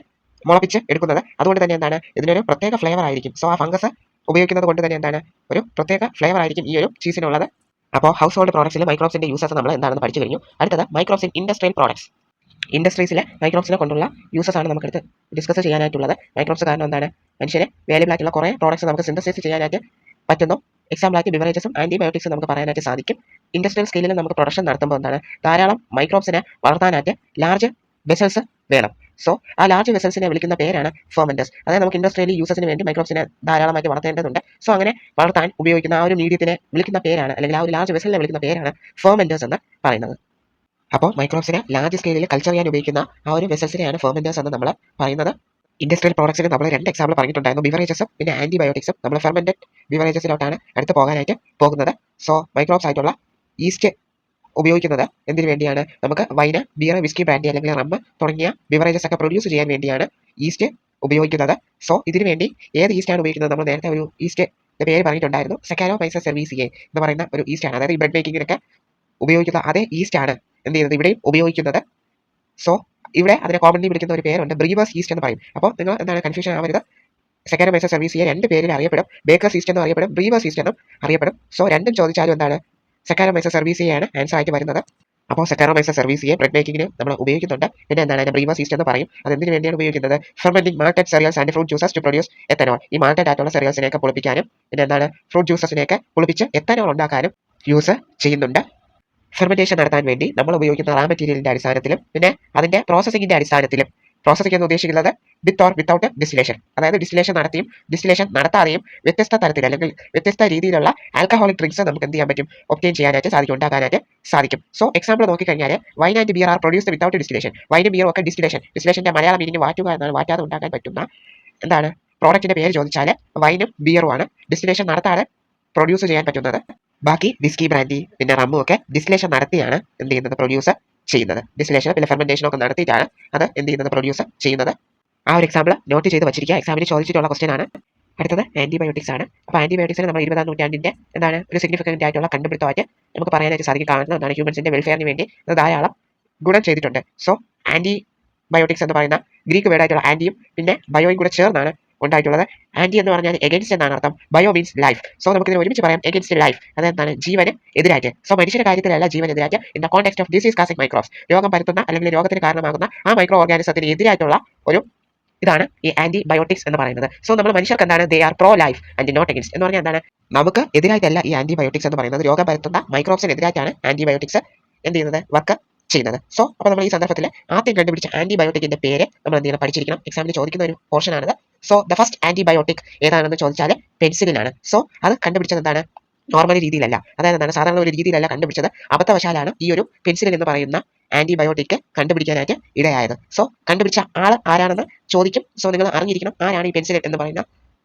മുളപ്പിച്ച് എടുക്കുന്നത്. അതുകൊണ്ട് തന്നെ എന്താണ്? ഇതിനൊരു പ്രത്യേക ഫ്ലേവർ ആയിരിക്കും. സോ ആ ഫംഗസ് ഉപയോഗിക്കുന്നത് കൊണ്ട് തന്നെ എന്താണ്? ഒരു പ്രത്യേക ഫ്ലേവർ ആയിരിക്കും ഈ ഒരു ചീസിനുള്ളത്. അപ്പോൾ ഹൗസ് ഹോൾഡ് പ്രോഡക്ട്സിൽ മൈക്രോബ്സിന്റെ യൂസസ് നമ്മൾ എന്താണെന്ന് പഠിച്ചു കഴിഞ്ഞു. അടുത്തത് മൈക്രോബ്സ് ഇൻ ഇൻഡസ്ട്രിയൽ പ്രോഡക്ട്സ്. ഇൻഡസ്ട്രീസിലെ മൈക്രോബ്സിനെ കൊണ്ടുള്ള യൂസസ് ആണ് നമുക്കെടുത്ത് ഡിസ്കസ് ചെയ്യാനായിട്ടുള്ളത്. മൈക്രോബ്സ് കാരണം എന്താണ്? മനുഷ്യന് വാല്യബിൾ ആയിട്ടുള്ള കുറേ പ്രോഡക്ട്സ് നമുക്ക് സിന്തസൈസ് ചെയ്യാനായിട്ട് പറ്റുന്നു. എക്സാമ്പിൾ ആയിട്ട് ബിവറേജസും ആന്റിബയോട്ടിക്സും നമുക്ക് പറയാനായിട്ട് സാധിക്കും. ഇൻഡസ്ട്രിയൽ സ്കെയിലിൽ നമുക്ക് പ്രൊഡക്ഷൻ നടത്തുമ്പോൾ എന്താണ്? ധാരാളം മൈക്രോബ്സിനെ വളർത്താനായിട്ട് ലാർജ് വെസൽസ് വേണം. സോ ആ ലാർജ് വെസൽസിനെ വിളിക്കുന്ന പേരാണ് ഫെർമെന്റേഴ്സ്. അതായത് നമുക്ക് ഇൻഡസ്ട്രിയൽ യൂസസിന് വേണ്ടി മൈക്രോബ്സിനെ ധാരാളമായിട്ട് വളർത്തേണ്ടതുണ്ട്. സോ അങ്ങനെ വളർത്താൻ ഉപയോഗിക്കുന്ന ആ ഒരു മീഡിയത്തിനെ വിളിക്കുന്ന പേരാണ്, അല്ലെങ്കിൽ ആ ഒരു ലാർജ് വെസലിനെ വിളിക്കുന്ന പേരാണ് ഫെർമെന്റേഴ്സ് എന്ന് പറയുന്നത്. അപ്പോൾ മൈക്രോബ്സിനെ ലാർജ് സ്കെയിലിൽ കൾച്ചർ ചെയ്യാൻ ഉപയോഗിക്കുന്ന ആ ഒരു വെസൽസിനെയാണ് ഫെർമെന്റേഴ്സ് എന്ന് നമ്മൾ പറയുന്നത്. ഇൻഡസ്ട്രിയൽ പ്രോഡക്ട്സിന് നമ്മൾ 2 എക്സാമ്പിൾ പറഞ്ഞിട്ടുണ്ടായിരുന്നു, ബിവറേജസും പിന്നെ ആന്റിബയോട്ടിക്സും. നമ്മൾ ഫെർമെന്റഡ് ബിവറേജസിലോട്ടാണ് അടുത്ത് പോകാനായിട്ട് പോകുന്നത്. സോ മൈക്രോബ്സ് ആയിട്ടുള്ള ഈസ്റ്റ് ഉപയോഗിക്കുന്നത് എന്തിനു വേണ്ടിയാണ്? നമുക്ക് വൈന്, ബിയർ, വിസ്കി, ബ്രാൻഡി അല്ലെങ്കിൽ റമ്മ് തുടങ്ങിയ ബിവറേജസ് ഒക്കെ പ്രൊഡ്യൂസ് ചെയ്യാൻ വേണ്ടിയാണ് ഈസ്റ്റ് ഉപയോഗിക്കുന്നത്. സോ ഇതിനു വേണ്ടി ഏത് ഈസ്റ്റാണ് ഉപയോഗിക്കുന്നത്? നമ്മൾ നേരത്തെ ഒരു ഈസ്റ്റ് പേര് പറഞ്ഞിട്ടുണ്ടായിരുന്നു, സക്കാരോമൈസസ് സെർവീസിയെ എന്ന് പറയുന്ന ഒരു ഈസ്റ്റാണ്. അതായത് ഈ ബ്രെഡ് മേക്കിങ്ങിനൊക്കെ ഉപയോഗിക്കുന്ന അതേ ഈസ്റ്റാണ് എന്ത് ചെയ്യുന്നത്? ഇവിടെയും ഉപയോഗിക്കുന്നത്. സോ ഇവിടെ അതിനെ കോമൺലി വിളിക്കുന്ന ഒരു പേരുണ്ട്, ബ്രീവേഴ്സ് ഈസ്റ്റ് എന്ന് പറയും. അപ്പോൾ നിങ്ങൾ എന്താണ് കൺഫ്യൂഷൻ ആവരുത്. സക്കാരോമൈസസ് സെർവീസിയെ 2 പേരിൽ അറിയപ്പെടും. ബേക്കേഴ്സ് ഈസ്റ്റ് എന്നും അറിയപ്പെടും, ബ്രീവേഴ്സ് ഈസ്റ്റ് എന്നും അറിയപ്പെടും. സോ രണ്ടും ചോദിച്ചാലും എന്താണ്? സക്കാരോമൈസസ് സെർവീസിയെയാണ് ആൻസർ ആയിട്ട് വരുന്നത്. അപ്പോൾ സക്കാരോമൈസസ് സെർവീസിയെ ബ്രെഡ് മേക്കിങ്ങിന് നമ്മൾ ഉപയോഗിക്കുന്നുണ്ട്. പിന്നെ എന്താണ്? അതിന്റെ ബ്രീവേഴ്സ് ഈസ്റ്റ് എന്ന് പറയും. അത് എന്തിനു വേണ്ടിയാണ് ഉപയോഗിക്കുന്നത്? Fermenting malted cereals and fruit juices to produce ethanol. ഈ മാൾട്ടഡ് ആയിട്ടുള്ള സെറിയൽസിനെയൊക്കെ പുളിപ്പിക്കാനും പിന്നെ എന്താണ്? ഫ്രൂട്ട് ജ്യൂസസിനെയൊക്കെ പുളിപ്പിച്ച് എത്തനോൾ ഉണ്ടാക്കാനും യൂസ് ചെയ്യുന്നുണ്ട്. ഫെർമെന്റേഷൻ നടത്താൻ വേണ്ടി നമ്മൾ ഉപയോഗിക്കുന്ന റാ മെറ്റീരിയലിന്റെ അടിസ്ഥാനത്തിലും പിന്നെ അതിന്റെ പ്രോസസ്സിംഗിന്റെ അടിസ്ഥാനത്തിലും, പ്രോസസ്സിംഗ് എന്ന് ഉദ്ദേശിക്കുന്നത് വിത്ത് ഓർ വിത്തൗട്ട് ഡിസ്റ്റിലേഷൻ, അതായത് ഡിസ്റ്റിലേഷൻ നടത്തിയും ഡിസ്റ്റിലേഷൻ നടത്താതെയും വ്യത്യസ്ത തരത്തിൽ അല്ലെങ്കിൽ വ്യത്യസ്ത രീതിയിലുള്ള ആൽക്കഹോളിക് ഡ്രിങ്ക്സ് നമുക്ക് എന്ത് ചെയ്യാൻ പറ്റും? ഒബ്റ്റെയിൻ ചെയ്യാനായിട്ട് സാധിക്കും, ഉണ്ടാക്കാനായിട്ട് സാധിക്കും. സോ എക്സാമ്പിൾ നോക്കിക്കഴിഞ്ഞാൽ wine and beer are produced without distillation. വൈനും ബിയറും ഒക്കെ ഡിസ്റ്റിലേഷന്റെ മലയാളം മീനിങ് വാറ്റുക എന്നാണ്. വാറ്റാതെ ഉണ്ടാക്കാൻ പറ്റുന്ന എന്താണ് പ്രോഡക്റ്റിന്റെ പേര് ചോദിച്ചാൽ വൈനും ബിയറും ആണ് ഡിസ്റ്റിലേഷൻ നടത്താതെ പ്രൊഡ്യൂസ് ചെയ്യാൻ പറ്റുന്നത്. ബാക്കി വിസ്കി, ബ്രാൻഡി പിന്നെ റമ്മും ഒക്കെ ഡിസ്റ്റിലേഷൻ നടത്തിയാണ് എന്ത് ചെയ്യുന്നത്? പ്രൊഡ്യൂസ് ചെയ്യുന്നത്. ഡിസ്റ്റിലേഷൻ പിന്നെ ഫെർമെന്റേഷൻ ഒക്കെ നടത്തിയിട്ടാണ് അത് എന്ത് ചെയ്യുന്നത്? പ്രൊഡ്യൂസ് ചെയ്യുന്നത്. ആ ഒരു എക്സാമ്പിൾ നോട്ട് ചെയ്ത് വെച്ചിരിക്കുക, എക്സാമിന് ചോദിച്ചിട്ടുള്ള ക്വസ്റ്റ്യൻ ആണ്. അടുത്തത് ആന്റിബയോട്ടിക്സ് ആണ്. അപ്പോൾ ആന്റിബയോട്ടിക്സിന് നമ്മൾ 20ാം നൂറ്റാണ്ടിന്റെ എന്താണ് ഒരു സിഗ്നിഫിക്കന്റ് ആയിട്ടുള്ള കണ്ടുപിടുത്തമായിട്ട് നമുക്ക് പറയാനായിട്ട് സാധിക്കും. കാരണം എന്താണ്? ഹ്യൂമൻസിന്റെ വെൽഫെയറിന് വേണ്ടി അത് ധാരാളം ഗുണം ചെയ്തിട്ടുണ്ട്. സോ ആന്റിബയോട്ടിക്സ് എന്ന് പറയുന്ന ഗ്രീക്ക് വേർഡായിട്ടുള്ള ആന്റിയും പിന്നെ ബയോയും കൂടെ ചേർന്നാണ് ഉണ്ടായിട്ടുള്ളത്. ആന്റി എന്ന് പറഞ്ഞാൽ എഗൻസ്റ്റ് എന്നാണ് അർത്ഥം, ബയോ മീൻസ് ലൈഫ്. സോ നമുക്ക് ഇതിനെ ഒരുമിച്ച് പറയാം, എഗൻസ്റ്റ് ലൈഫ്. അതെന്താണ്? ജീവന് എതിരായിട്ട്. സോ മനുഷ്യന്റെ കാര്യത്തിലല്ല ജീവനെതിരായിട്ട്, in the context of disease causing microbes, രോഗം പരത്തുന്ന അല്ലെങ്കിൽ രോഗത്തിന് കാരണമാകുന്ന ആ മൈക്രോ ഓർഗാനിസത്തിന് എതിരായിട്ടുള്ള ഒരു ഇതാണ് ഈ ആന്റിബയോട്ടിക്സ് എന്ന് പറയുന്നത്. സോ നമ്മൾ മനുഷ്യർക്ക് എന്താണ്? They are pro life and not against എന്ന് പറഞ്ഞാൽ എന്താണ്? നമുക്ക് എതിരായിട്ടല്ല ഈ ആന്റിബയോട്ടിക്സ് എന്ന് പറയുന്നത്, രോഗം പരത്തുന്ന മൈക്രോബ്സിന് എതിരായിട്ടാണ് ആന്റിബയോട്ടിക്സ് എന്ത് ചെയ്യുന്നത്? വർക്ക് ചെയ്യുന്നത്. സോ അപ്പോൾ നമ്മൾ ഈ സന്ദർഭത്തിൽ ആദ്യം കണ്ടുപിടിച്ച ആന്റിബയോട്ടിക്കിന്റെ പേര് നമ്മൾ എന്ത് ചെയ്യണം, പഠിച്ചിരിക്കണം. എക്സാമിന് ചോദിക്കുന്ന ഒരു പോർഷനാണിത്. സോ ദ ഫസ്റ്റ് ആന്റിബയോട്ടിക് ഏതാണെന്ന് ചോദിച്ചാൽ പെൻസിലിൻ ആണ്. സോ അത് കണ്ടുപിടിച്ചത് എന്താണ്, നോർമൽ രീതിയിലല്ല, അതായത് എന്താണ്, സാധാരണ ഒരു രീതിയിലല്ല കണ്ടുപിടിച്ചത്. അബദ്ധവശാലാണ് ഈ ഒരു പെൻസിലിൻ എന്ന് പറയുന്ന ആന്റിബയോട്ടിക് കണ്ടുപിടിക്കാനായിട്ട് ഇടയായത്. സോ കണ്ടുപിടിച്ച ആൾ ആരാണെന്ന് ചോദിക്കും. സോ നിങ്ങൾ അറിഞ്ഞിരിക്കണം ആരാണ് ഈ പെൻസിലിൻ എന്ന് പറയുന്ന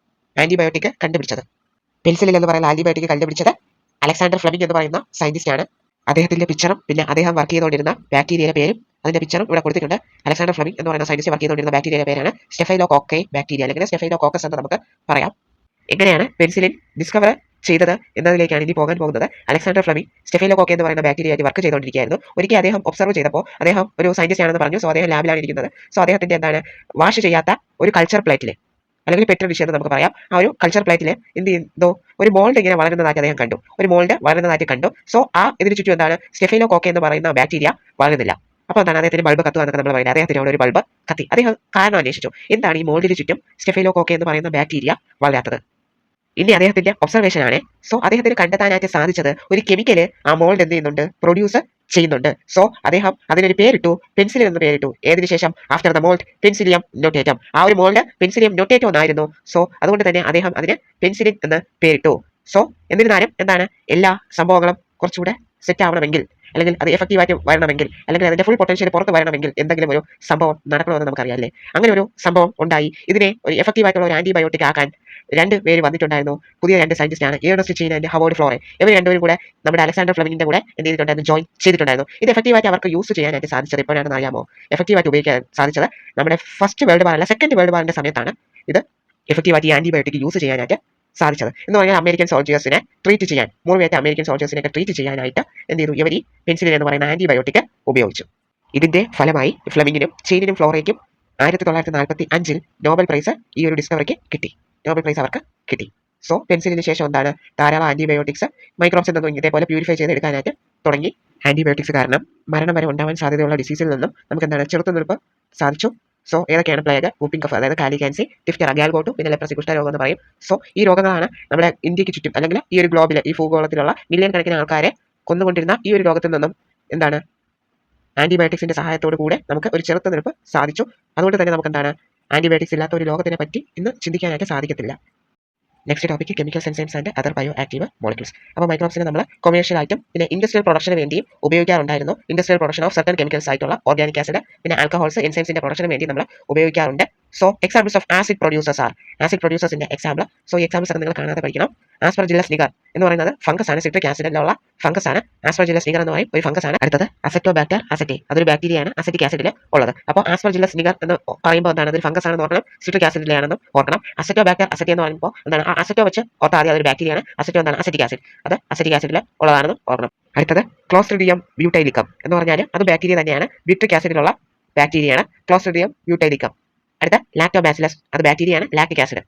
ആന്റിബയോട്ടിക് കണ്ടുപിടിച്ചത്. പെൻസിലിൻ എന്ന് പറയുന്ന ആന്റിബയോട്ടിക് കണ്ടുപിടിച്ചത് അലക്സാണ്ടർ ഫ്ലെമിംഗ് എന്ന് പറയുന്ന സയന്റിസ്റ്റ് ആണ്. അദ്ദേഹത്തിന്റെ പിക്ചറും പിന്നെ അദ്ദേഹം വർക്ക് ചെയ്തുകൊണ്ടിരുന്ന ബാക്ടീരിയയുടെ പേരും അതിന്റെ പിക്ചറും ഇവിടെ കൊടുത്തിട്ടുണ്ട്. അലക്സാണ്ടർ ഫ്ലെമിംഗ് എന്ന് പറയുന്ന സയന്റിസ്റ്റ് വർക്ക് ചെയ്തുകൊണ്ടിരുന്ന ബാക്ടീരിയയുടെ പേരാണ് സ്റ്റെഫൈലോകോക്കൈ ബാക്ടീരിയ, അല്ലെങ്കിൽ സ്റ്റെഫൈലോകോക്കസ് എന്ന് നമുക്ക് പറയാം. എങ്ങനെയാണ് പെൻസിലിൻ ഡിസ്കവർ ചെയ്തത് എന്നതിലേക്കാണ് ഇനി പോകാൻ പോകുന്നത്. അലക്സാണ്ടർ ഫ്ലെമിംഗ് സ്റ്റെഫൈലോകോക്കൈ എന്ന് പറയുന്ന ബാക്ടീരിയയായിട്ട് വർക്ക് ചെയ്തുകൊണ്ടിരിക്കുകയായിരുന്നു. ഒരിക്കൽ അദ്ദേഹം ഒബ്സർവ് ചെയ്തപ്പോൾ അദ്ദേഹം ഒരു സയന്റിസ്റ്റ് ആണെന്ന് പറഞ്ഞു. സോ അദ്ദേഹം ലാബിലാണ് ഇരിക്കുന്നത്. സോ അദ്ദേഹത്തിന്റെ എന്താണ്, വാഷ് ചെയ്യാത്ത ഒരു കൾച്ചർ പ്ലേറ്റിൽ, അല്ലെങ്കിൽ പെട്രി ഡിഷ് എന്ന് നമുക്ക് പറയാം, ആ ഒരു കൾച്ചർ പ്ലേറ്റിൽ എന്ത് ചെയ്യുന്നു, ഒരു മോൾഡ് ഇങ്ങനെ വളരുന്നതായിട്ട് അദ്ദേഹം കണ്ടു. ഒരു മോൾഡ് വളരുന്നതായിട്ട് കണ്ടു. സോ ആ ഇതിന് ചുറ്റും എന്താണ്, സ്റ്റെഫൈലോകോക്കൈ എന്ന് പറയുന്ന ബാക്ടീരിയ വളരുന്നില്ല. അപ്പോൾ എന്താണ്, അദ്ദേഹത്തിന് ബൾബ് കത്തുക എന്നൊക്കെ നമ്മൾ പറയുന്നത്. അദ്ദേഹത്തിന് അവിടെ ഒരു ബൾബ് കത്തി. അദ്ദേഹം കാരണം അന്വേഷിച്ചു, എന്താണ് ഈ മോൾഡിന് ചുറ്റും സ്റ്റെഫൈലോകോക്കൈ എന്ന് പറയുന്ന ബാക്ടീരിയ വളരാത്തത്. ഇനി അദ്ദേഹത്തിന്റെ ഒബ്സർവേഷൻ ആണ്. സോ അദ്ദേഹത്തിന് കണ്ടെത്താനായിട്ട് സാധിച്ചത് ഒരു കെമിക്കല് ആ മോൾഡ് എന്ത് ചെയ്യുന്നുണ്ട്, പ്രൊഡ്യൂസ് ചെയ്യുന്നുണ്ട്. സോ അദ്ദേഹം അതിനൊരു പേരിട്ടു, പെൻസിലിൻ എന്ന് പേരിട്ടു. ഏതിനു ശേഷം, ആഫ്റ്റർ ദ മോൾഡ് പെൻസിലിയം നോട്ടേറ്റം. ആ ഒരു മോൾഡ് പെൻസിലിയം നോട്ടേറ്റം എന്നായിരുന്നു. സോ അതുകൊണ്ട് തന്നെ അദ്ദേഹം അതിന് പെൻസിലിൻ എന്ന് പേരിട്ടു. സോ എന്നിരുന്നാലും എന്താണ്, എല്ലാ സംഭവങ്ങളും കുറച്ചുകൂടെ സെറ്റ് ആവണമെങ്കിൽ, അല്ലെങ്കിൽ അത് എഫക്റ്റീവായിട്ട് വരണമെങ്കിൽ, അല്ലെങ്കിൽ അതിന്റെ ഫുൾ പൊട്ടൻഷ്യൽ പുറത്ത് വരണമെങ്കിൽ എന്തെങ്കിലും ഒരു സംഭവം നടക്കണമെന്ന് നമുക്കറിയാം അല്ലേ. അങ്ങനെ ഒരു സംഭവം ഉണ്ടായി. ഇതിനെ ഒരു എഫക്റ്റീവായിട്ടുള്ള ഒരു ആന്റിബയോട്ടിക് ആക്കാൻ രണ്ട് പേര് വന്നിട്ടുണ്ടായിരുന്നു. പുതിയ രണ്ട് സയന്റിസ്റ്റ് ആണ്, ഏണസ്റ്റ് ചീൻ ആൻഡ് ഹവാർഡ് ഫ്ലോറെ. ഇവർ രണ്ടുപേരും കൂടെ നമ്മുടെ അലക്സാണ്ടർ ഫ്ലെമിംഗിന്റെ കൂടെ എന്ത് ചെയ്തിട്ടുണ്ടായിരുന്നു, ജോയിൻ ചെയ്തിട്ടുണ്ടായിരുന്നു. ഇത് എഫക്റ്റീവായിട്ട് അവർക്ക് യൂസ് ചെയ്യാനായിട്ട് സാധിച്ചത് എപ്പോഴാണെന്ന് അറിയാമോ? എഫക്റ്റീവായിട്ട് ഉപയോഗിക്കാൻ സാധിച്ചത് നമ്മുടെ ഫസ്റ്റ് വേൾഡ് വാർ അല്ല, സെക്കൻഡ് വേൾഡ് വാറിന്റെ സമയത്താണ് ഇത് എഫക്റ്റീവായിട്ട് ഈ ആന്റിബയോട്ടിക് യൂസ് ചെയ്യാനായിട്ട് സാധിച്ചത്. എന്ന് പറഞ്ഞാൽ അമേരിക്കൻ സോൾജേഴ്സിനെ ട്രീറ്റ് ചെയ്യാൻ, മുറിവേറ്റ അമേരിക്കൻ സോൾജേഴ്സിനെയൊക്കെ ട്രീറ്റ് ചെയ്യാനായിട്ട് എന്ത് ചെയ്തു, ഇവർ ഈ പെൻസിലിൻ എന്ന് പറയുന്ന ആന്റിബയോട്ടിക് ഉപയോഗിച്ചു. ഇതിന്റെ ഫലമായി ഫ്ലെമിംഗിനും ചീനിനും ഫ്ലോറയ്ക്കും 1945 നോബൽ പ്രൈസ് ഈ ഒരു ഡിസ്കവറിക്ക് കിട്ടി. നോബൽ പ്രൈസ് അവർക്ക് കിട്ടി. സോ പെൻസിലിന് ശേഷം എന്താണ്, ധാരാളം ആന്റിബയോട്ടിക്സ് മൈക്രോബ്സ് എന്നൊന്നും ഇതേപോലെ പ്യൂരിഫൈ ചെയ്തെടുക്കാനായിട്ട് തുടങ്ങി. ആന്റിബയോട്ടിക്സ് കാരണം മരണം വരെ ഉണ്ടാവാൻ സാധ്യതയുള്ള ഡിസീസിൽ നിന്നും നമുക്ക് എന്താണ്, ചെറുത്തുനിൽപ്പ് സാധിച്ചു. സോ ഏതൊക്കെയാണ്, പ്ലേഗ്, വൂപ്പിംഗ് കഫ്, അതായത് കാലിക്കാൻസി, ഡിഫ്തീരിയ, ഗാൽഗോട്ടു, പിന്നെ ലെപ്രസി, കുഷ്ഠരോഗം എന്ന് പറയും. സോ ഈ രോഗങ്ങളാണ് നമ്മുടെ ഇന്ത്യക്ക് ചുറ്റും, അല്ലെങ്കിൽ ഈ ഒരു ഗ്ലോബിൽ, ഈ ഭൂഗോളത്തിലുള്ള മില്യൺ കണക്കിന് ആൾക്കാരെ കൊന്നുകൊണ്ടിരുന്ന ഈ ഒരു രോഗത്തിൽ നിന്നും എന്താണ്, ആന്റിബയോട്ടിക്സിന്റെ സഹായത്തോടു കൂടെ നമുക്ക് ഒരു ചെറുത്തുനിൽപ്പ് സാധിച്ചു. അതുകൊണ്ട് തന്നെ നമുക്ക് എന്താണ്, ആന്റിബയോട്ടിക്സ് ഇല്ലാത്ത ഒരു ലോകത്തിനെ പറ്റി ഇന്ന് ചിന്തിക്കാനായിട്ട് സാധിക്കത്തില്ല. Next topic chemicals enzymes and other bioactive molecules. അപ്പോൾ മൈക്രോബ്സിനെ നമ്മൾ കൊമേഴ്ഷ്യൽ ആയിട്ടും പിന്നെ ഇൻഡസ്ട്രിയൽ പ്രൊഡക്ഷന് വേണ്ടിയും ഉപയോഗിക്കാറുണ്ടായിരുന്നു. Industrial production of certain chemicals ആയിട്ടുള്ള ഓർഗാനിക് ആസിഡ് പിന്നെ ആൽക്കഹോൾസ് എൻസൈംസിന്റെ പ്രൊഡക്ഷന് വേണ്ടി നമ്മൾ ഉപയോഗിക്കാറുണ്ട്. So examples of acid producers are, acid പ്രൊഡ്യൂസേഴ്സിന്റെ എക്സാമ്പിൾ. സോ ഈ എക്സാമ്പിൾസ് ഒക്കെ നിങ്ങൾ കാണാതെ പഠിക്കണം. ആസ്പെർജില്ലസ് നിഗർ എന്ന് പറയുന്നത് ഫംഗസ് ആണ്, സിട്രിക് ആസിഡിലുള്ള ഫംഗസ് ആണ്. ആസ്പെർജില്ലസ് നിഗർ എന്ന് പറയും ഒരു ഫംഗസ് ആണ്. അടുത്തത് അസറ്റോബാക്ടർ അസറ്റെ, അതൊരു ബാക്ടീരിയയാണ് അസറ്റിക് ആസിഡിൽ ഉള്ളത്. അപ്പോൾ ആസ്പെർജില്ലസ് നിഗർ എന്ന് പറയുമ്പോൾ എന്താണ്, അതൊരു ഫംഗസ് ആണെന്ന് ഓർക്കണം, സിട്രിക് ആസിഡിലാണെന്ന് ഓർക്കണം. അസറ്റോബാക്ടർ അസറ്റെ എന്ന് പറയുമ്പോൾ എന്താണ്, അസറ്റോ വെച്ച് ഓർത്താൽ ആദ്യം അതൊരു ബാക്ടീരിയയാണ്. അസറ്റോ എന്താണ്, അസറ്റിക് ആസിഡ്, അത് അസറ്റിക് ആസിഡിൽ ഉള്ളതാണെന്ന് ഓർക്കണം. അടുത്തത് ക്ലോസ്ട്രിഡിയം ബ്യൂട്ടൈലിക്കം എന്ന് പറഞ്ഞാൽ അത് ബാക്ടീരിയ തന്നെയാണ്, ബ്യൂട്രിക് ആസിഡിലുള്ള ബാക്ടീരിയയാണ് ക്ലോസ്ട്രിഡിയം ബ്യൂട്ടൈലിക്കം. അടുത്ത ലാക്ടോബാസിലസ്, അത് ബാക്ടീരിയയാണ്, ലാക്ടിക് ആസിഡ്.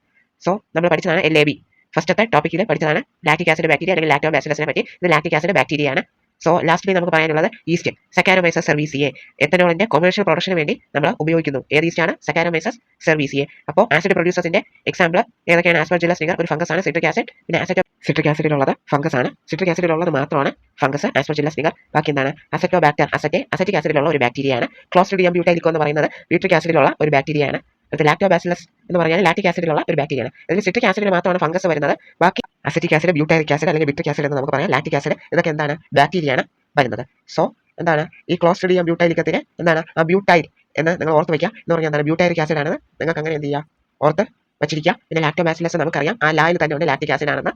സോ നമ്മൾ പഠിച്ചതാണ് LAB, ഫസ്റ്റത്തെ ടോപ്പിക്കിൽ പഠിച്ചതാണ് ലാക്ടിക് ആസിഡ് ബാക്ടീരിയ അല്ലെങ്കിൽ ലാക്ടോബാസിലസിനെ പറ്റി. ഇത് ലാക്ടിക് ആസിഡ് ബാക്ടീരിയയാണ്. സോ ലാസ്റ്റ്ലി നമുക്ക് പറയാനുള്ളത് ഈസ്റ്റ്, സക്കാരോമൈസസ് സെർവീസിയെ. എത്തനോളിന്റെ കൊമേഴ്ഷ്യൽ പ്രൊഡക്ഷന് വേണ്ടി നമ്മൾ ഉപയോഗിക്കുന്നു. ഏത് ഈസ്റ്റാണ്, സക്കാരോമൈസസ് സെർവീസിയെ. അപ്പോൾ ആസിഡ് പ്രൊഡ്യൂസേഴ്സിന്റെ എക്സാമ്പിൾ ഏതൊക്കെയാണ്, ആസ്പെർജില്ലസ് നിഗർ ഒരു ഫംഗസ് ആണ്, സിട്രിക് ആസിഡ് പിന്നെ സിട്രിക് ആസിഡിലുള്ളത് ഫംഗസ് ആണ്, സിട്രിക് ആസിഡിലുള്ളത് മാത്രമാണ് ഫംഗസ് ആസ്പെർജില്ലസ് നിഗർ. ബാക്കി എന്താണ്, അസറ്റോബാക്ടർ അസറ്റെ, അസറ്റിക് ആസിഡിലുള്ള ഒരു ബാക്ടീരിയയാണ്. ക്ലോസ്ട്രിഡിയം ബ്യൂട്ടൈലിക്കോ എന്ന് പറയുന്നത് ബ്യൂട്രിക് ആസിഡിലുള്ള ഒരു ബാക്ടീരിയയാണ്. അടുത്ത ലാക്ടോബാസിലസ് എന്ന് പറഞ്ഞാൽ ലാക്ടിക് ആസിഡിലുള്ള ഒരു ബാക്ടീരിയയാണ്. ഇതിൽ സിട്രിക് ആസിഡിൽ മാത്രമാണ് ഫംഗസ് വരുന്നത്. ബാക്കി അസറ്റിക് ആസിഡ്, ബ്യൂട്ടൈറിക് ആസിഡ് അല്ലെങ്കിൽ ബ്യൂട്രിക് ആസിഡ് എന്ന് നമുക്ക് പറയാം, ലാക്ടിക് ആസിഡ്, ഇതൊക്കെ എന്താണ്, ബാക്ടീരിയയാണ് വരുന്നത്. സോ എന്താണ്, ഈ ക്ലോസ്ട്രിഡിയം ബ്യൂട്ടൈലിക്കത്തിന് എന്താണ്, ആ ബ്യൂട്ടൈൽ എന്ന് നിങ്ങൾ ഓർത്ത് വയ്ക്കുക. എന്ന് പറഞ്ഞാൽ എന്താണ്, ബ്യൂട്ടൈറിക് ആസിഡ് ആണെന്ന് നിങ്ങൾക്ക് അങ്ങനെ എന്ത് ചെയ്യുക, ഓർത്ത് വെച്ചിരിക്കുക. പിന്നെ ലാക്ടോബാസിലസ് നമുക്കറിയാം ആ ലായിൽ തന്നെ ഉണ്ട് ലാക്ടിക് ആസിഡ് ആണെന്ന്.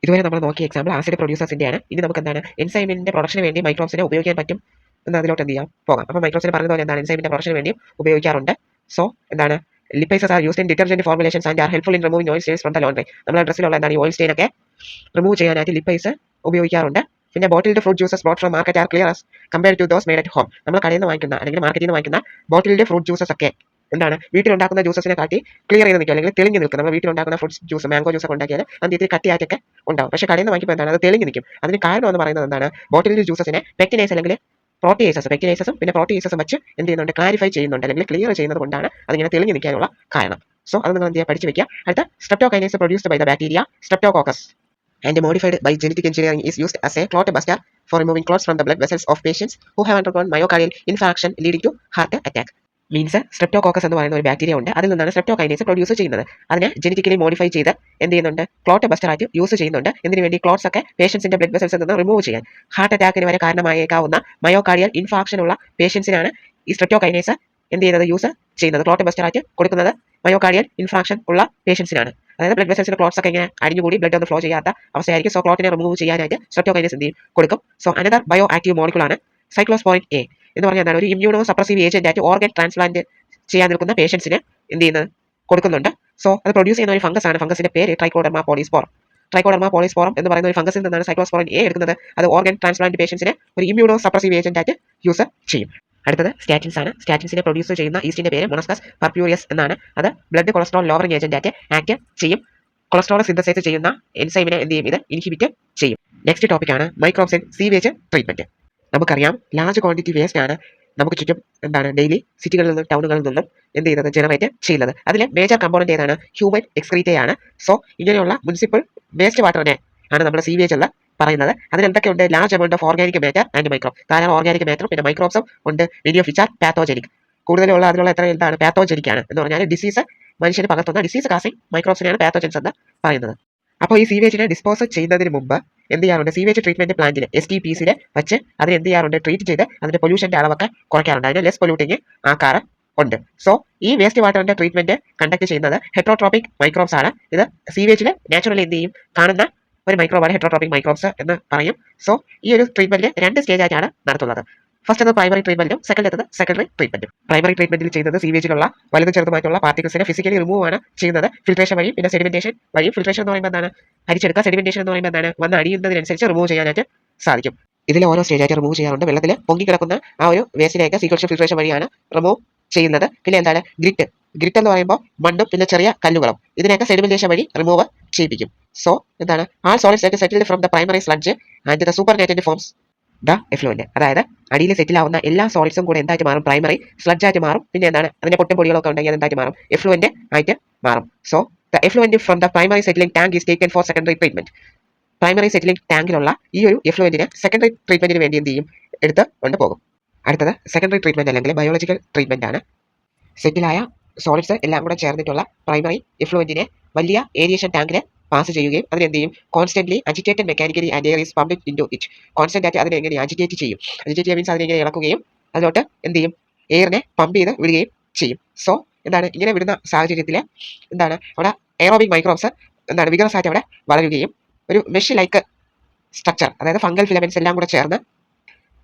ഇതുവരെ നമ്മൾ നോക്കിയ എക്സാമ്പിൾ ആസിഡ് പ്രൊഡ്യൂസേഴ്സിന്റെ ആണ്. ഇനി നമുക്ക് എന്താണ്, എൻസൈമിന്റെ പ്രൊഡക്ഷന് വേണ്ടി മൈക്രോബ്സിനെ ഉപയോഗിക്കാൻ പറ്റും എന്ന് അതിലോട്ട് എന്ത് ചെയ്യാം, പോകാം. അപ്പോൾ മൈക്രോബ്സിനെ പറഞ്ഞ പോലെ എന്താണ്, എൻസൈമിന്റെ പ്രൊഡക്ഷന് വേണ്ടിയും ഉപയോഗിക്കാറുണ്ട്. സോ എന്താണ്, lipases are used in detergent formulations and are helpful in removing oil stains from the laundry. നമ്മുടെ ഡ്രസ്സിലുള്ള എന്താണ്, ഈ ഓയിൽ സ്റ്റെയിൻ ഒക്കെ റിമൂവ് ചെയ്യാനായിട്ട് ലിപ്പൈസ് ഉപയോഗിക്കാറുണ്ട്. പിന്നെ bottled fruit juices bought from market are clear as compared to those made at home. നമ്മൾ കടയിൽ നിന്ന് വാങ്ങിക്കുന്ന അല്ലെങ്കിൽ മാർക്കറ്റിൽ നിന്ന് വാങ്ങിക്കുന്ന ബോട്ടിൽഡ് ഫ്രൂട്ട് ജ്യൂസസ് ഒക്കെ എന്താണ്, വീട്ടിലുണ്ടാക്കുന്ന ജ്യൂസസിനെ കാട്ടി ക്ലിയർ ചെയ്ത് നിൽക്കുക അല്ലെങ്കിൽ തെളിഞ്ഞ് നിൽക്കും. നമ്മൾ വീട്ടിലുണ്ടാക്കുന്ന ഫ്രൂട്ട്സ് ജ്യൂസ്, മാംഗോ ജ്യൂസ് ഒക്കെ ഉണ്ടാക്കിയാൽ അത് ഇത്തിരി കട്ടിയായിട്ടൊക്കെ ഉണ്ടാവും. പക്ഷേ കടയിൽ നിന്ന് വാങ്ങിക്കുമ്പോൾ എന്താണ്, അത് തെളിഞ്ഞ് നിൽക്കും. അതിന് കാരണം എന്ന് പറയുന്നത് എന്താണ്, ബോട്ടിൽഡ് ജ്യൂസസിനെ പെക്റ്റിനേസ് അല്ലെങ്കിൽ പെക്റ്റിനേസസും പിന്നെ പ്രോട്ടിയേസസും വെച്ച് എന്ത് ചെയ്യുന്നുണ്ട്, ക്ലാരിഫൈ ചെയ്യുന്നുണ്ട് അല്ലെങ്കിൽ ക്ലിയർ ചെയ്യുന്നത് കൊണ്ടാണ് അതിങ്ങനെ തെളിഞ്ഞ് നിൽക്കാനുള്ള കാരണം. സോ അത് നിങ്ങൾ എന്ത് ചെയ്യുക, പഠിച്ച് വെക്കുക. അടുത്ത streptokinase produced by the bacteria streptococcus. and modified by genetic engineering is used as a clot buster for removing clots from the blood vessels of patients who have undergone myocardial infarction leading to heart attack. Means streptococcus എന്ന് പറയുന്ന ഒരു bacteria ഉണ്ട്. അതിൽ നിന്നാണ് streptokinase produce ചെയ്യുന്നത്. അതിനെ genetically modify ചെയ്ത് എന്ത് ചെയ്യുന്നുണ്ട്, ക്ലോട്ട് ബസ്റ്ററായിട്ട് യൂസ് ചെയ്യുന്നുണ്ട്. എന്തിനു വേണ്ടി? ക്ലോട്ട്സ് ഒക്കെ പേഷ്യൻസിന്റെ ബ്ലഡ് വെസൽസിൽ നിന്ന് റിമൂവ് ചെയ്യാൻ. ഹാർട്ട് അറ്റാക്കിന് വരെ കാരണമായേക്കാവുന്ന മയോകാർഡിയൽ ഇൻഫാക്ഷൻ ഉള്ള പേഷ്യൻസിനാണ് ഈ സ്ട്രെപ്റ്റോകൈനേസ് എന്ത് ചെയ്യുന്നത്, യൂസ് ചെയ്യുന്നത്, ക്ലോട്ട് ബസ്റ്ററായിട്ട് കൊടുക്കുന്നത് മയോകാർഡിയൽ ഇൻഫാക്ഷൻ ഉള്ള പേഷ്യൻസിനാണ്. അതായത് ബ്ലഡ് വെസൽസിലെ ക്ലോട്ട്സ് ഒക്കെ ഇങ്ങനെ അടിഞ്ഞുകൂടി ബ്ലഡ് ഒന്ന് ഫ്ലോ ചെയ്യാത്ത അവസ്ഥയായിരിക്കും. സോ ക്ലോട്ടിനെ റിമൂവ് ചെയ്യാനായിട്ട് സ്ട്രെപ്റ്റോകൈനേസ് എന്ത് ചെയ്യും, കൊടുക്കും. സോ അനദർ ബയോ ആക്റ്റീവ് മോളിക്യൂളാണ് സൈക്ലോസ്പോറിൻ എ എന്ന് പറഞ്ഞാൽ എന്താണ്, ഒരു ഇമ്മ്യൂണോ സപ്രസീവ് ഏജന്റ് ആയിട്ട് ഓർഗൻ ട്രാൻസ്പ്ലാന്റ് ചെയ്യാൻ നിൽക്കുന്ന പേഷ്യൻസിന് എന്ത് ചെയ്യുന്നത്, കൊടുക്കുന്നുണ്ട്. സോ അത് പ്രൊഡ്യൂസ് ചെയ്യുന്ന ഒരു ഫംഗസ് ആണ്. ഫംഗസിന്റെ പേര് ട്രൈക്കോഡെർമ പോളിസ്പോറം. ട്രൈക്കോഡെർമ പോളിസ്പോറം എന്ന് പറയുന്ന ഒരു ഫംഗസിൽ നിന്നാണ് സൈക്ലോസ്പോറിൻ എ എടുക്കുന്നത്. അത് ഓർഗൻ ട്രാൻസ്പ്ലാന്റ് പേഷ്യൻസിന് ഒരു ഇമ്മ്യൂണോ സപ്രസീവ് ഏജന്റ് ആയിട്ട് യൂസ് ചെയ്യും. അടുത്തത് സ്റ്റാറ്റിൻസ് ആണ്. സ്റ്റാറ്റിൻസിനെ പ്രൊഡ്യൂസ് ചെയ്യുന്ന ഈസ്റ്റിന്റെ പേര് മൊണസ്കസ് പർപ്യൂരിയസ് എന്നാണ്. അത് ബ്ലഡ് കൊളസ്ട്രോൾ ലോവറിംഗ് ഏജന്റ് ആയിട്ട് ആക്ട് ചെയ്യും. കൊളസ്ട്രോൾ സിന്തസൈസ് ചെയ്യുന്ന എൻസൈമിനെ എന്ത് ചെയ്യും, ഇത് ഇൻഹിബിറ്റ് ചെയ്യും. നെക്സ്റ്റ് ടോപ്പിക്കാണ് മൈക്രോബ്സ് ഇൻ സീവേജ് ട്രീറ്റ്മെന്റ്. നമുക്കറിയാം ലാർജ് ക്വാണ്ടിറ്റി വേസ്റ്റ് ആണ് നമുക്ക് ചുറ്റും എന്താണ് ഡെയിലി സിറ്റികളിൽ നിന്നും ടൗണുകളിൽ നിന്നും എന്ത് ചെയ്യുന്നത്, ജനറേറ്റ് ചെയ്യുന്നത്. അതിലെ മേജർ കമ്പോണന്റ് ഏതാണ്, ഹ്യൂമൻ എക്സ്ക്രീറ്റേ ആണ്. സോ ഇങ്ങനെയുള്ള മുനിസിപ്പൽ വേസ്റ്റ് വാട്ടറിനെ ആണ് നമ്മൾ സീവേജ് എന്ന് പറയുന്നത്. അതിൽ എന്തൊക്കെയുണ്ട്, large amount of organic matter and microbe. ധാരാളം ഓർഗാനിക് മാറ്ററും പിന്നെ മൈക്രോബ്സും ഉണ്ട്. Many of which are pathogenic. കൂടുതലുള്ള അതിലുള്ള എത്ര എന്താണ്, പാത്തോജനിക് ആണ് എന്ന് പറഞ്ഞാൽ ഡിസീസ് മനുഷ്യന് പകർത്തുന്ന ഡിസീസ് കാസിംഗ് മൈക്രോബ്സിനെയാണ് പാത്തോജൻസ് എന്ന് പറയുന്നത്. അപ്പോൾ ഈ സീവേജിനെ ഡിസ്പോസ് ചെയ്യുന്നതിന് മുമ്പ് എന്ത് ചെയ്യാറുണ്ട്, സീവേജ് ട്രീറ്റ്മെന്റ് പ്ലാന്റിൽ STPs വെച്ച് അതിന് എന്ത് ചെയ്യാറുണ്ട്, ട്രീറ്റ് ചെയ്ത് അതിന്റെ പൊല്യൂഷന്റെ അളവൊക്കെ കുറയ്ക്കാറുണ്ട്. അതിന് ലെസ് പൊല്യൂട്ടിങ് ആക്കാറ് ഉണ്ട്. സോ ഈ വേസ്റ്റ് വാട്ടറിന്റെ ട്രീറ്റ്മെന്റ് കണ്ടക്ട് ചെയ്യുന്നത് ഹെട്രോട്രോപിക് മൈക്രോബ്സ് ആണ്. ഇത് സീവേജിൽ നാച്ചുറലി എന്ത് ചെയ്യും, കാണുന്ന ഒരു മൈക്രോബാണ് ഹെട്രോട്രോപിക് മൈക്രോബ്സ് എന്ന് പറയും. സോ ഈ ഒരു ട്രീറ്റ്മെന്റ് 2 സ്റ്റേജ് ആയിട്ടാണ് നടത്തുന്നത്. ഫസ്റ്റ് അത് പ്രൈമറി ട്രീറ്റ്മെന്റും സെക്കൻഡ് സെക്കൻഡറി ട്രീറ്റ്മെന്റും. പ്രൈമറി ട്രീറ്റ്മെന്റിൽ ചെയ്യുന്നത് സീവേജിലുള്ള വലുതും ചെറുതുമായിട്ടുള്ള പാർട്ടിക്കിൾസിനെ ഫിസിക്കലി റിമൂവ് ആണ് ചെയ്യുന്നത്. ഫിൽട്രേഷൻ വഴി പിന്നെ സെഡിമെന്റേഷൻ വഴി. ഫിൽട്രേഷൻ എന്ന് പറയുമ്പോൾ എന്താണ്, അരിച്ചെടുക്കുക. സെഡിമെന്റേഷൻ എന്ന് പറയുമ്പോൾ എന്താണ്, വന്ന് അടിയുന്നതിനനുസരിച്ച് റിമൂവ് ചെയ്യാനായിട്ട് സാധിക്കും. ഇതിൽ ഓരോ സ്റ്റേജ് ആയിട്ട് റിമൂവ് ചെയ്യാറുണ്ട്. വെള്ളത്തിൽ പൊങ്ങിക്കിടക്കുന്ന ആ ഒരു വേസ്റ്റിലേക്ക് സീക്വൻഷ്യൽ ഫിൽട്രേഷൻ വഴിയാണ് റിമൂവ് ചെയ്യുന്നത്. പിന്നെ എന്താണ്, ഗ്രിറ്റ് എന്ന് പറയുമ്പോൾ മണ്ണും പിന്നെ ചെറിയ കല്ലുകളും ഇതിനെയൊക്കെ സെഡിമെന്റേഷൻ വഴി റിമൂവ് ചെയ്യിപ്പിക്കും. സോ എന്താണ്, all solids settled from the primary sludge and the supernatant forms the effluent. അതായത് അടിയിൽ സെറ്റിൽ ആവുന്ന എല്ലാ സോളിഡ്സും കൂടെ എന്തായിട്ട് മാറും, പ്രൈമറി സ്ലഡ്ജ് ആയിട്ട് മാറും. പിന്നെ എന്താണ്, അതിന്റെ പൊട്ടും പൊടികളൊക്കെ ഉണ്ടെങ്കിൽ എന്തായിട്ട് മാറും, എഫ്ലുവന്റ് ആയിട്ട് മാറും. So the effluent from the primary settling tank is taken for secondary treatment. Primary settling ടാങ്കിലുള്ള ഈ ഒരു എഫ്ലുവന്റിനെ സെക്കൻഡറി ട്രീറ്റ്മെന്റിന് വേണ്ടി എന്ത് ചെയ്യും, എടുത്ത് കൊണ്ടുപോകും. അടുത്തത് സെക്കൻഡറി ട്രീറ്റ്മെന്റ് അല്ലെങ്കിൽ ബയോളജിക്കൽ ട്രീറ്റ്മെന്റ് ആണ്. സെറ്റിലായ സോളിഡ്സ് എല്ലാം കൂടെ ചേർന്നിട്ടുള്ള പ്രൈമറി എഫ്ലുവന്റിനെ വലിയ ഏരിയേഷൻ ടാങ്കിൽ പാസ് ചെയ്യുകയും അതിനെന്ത് ചെയ്യും, constantly agitated mechanically and air is pumped into it. Constant ആയിട്ട് അതിനെ എങ്ങനെ അജിറ്റേറ്റ് ചെയ്യും. അജിറ്റേറ്റ് മീൻസ് അതിനെ ഇങ്ങനെ ഇളക്കുകയും അതിലോട്ട് എന്ത് ചെയ്യും, എയറിനെ പമ്പ് ചെയ്ത് വിടുകയും ചെയ്യും. സോ എന്താണ്, ഇങ്ങനെ വിടുന്ന സാഹചര്യത്തിൽ എന്താണ്, അവിടെ എയറോബിക് മൈക്രോബ്സ് എന്താണ് വിഗറസ് ആയിട്ട് അവിടെ വളരുകയും ഒരു മെഷ് ലൈക്ക് സ്ട്രക്ചർ, അതായത് ഫംഗൽ ഫിലമെന്റ്സ് എല്ലാം കൂടെ ചേർന്ന്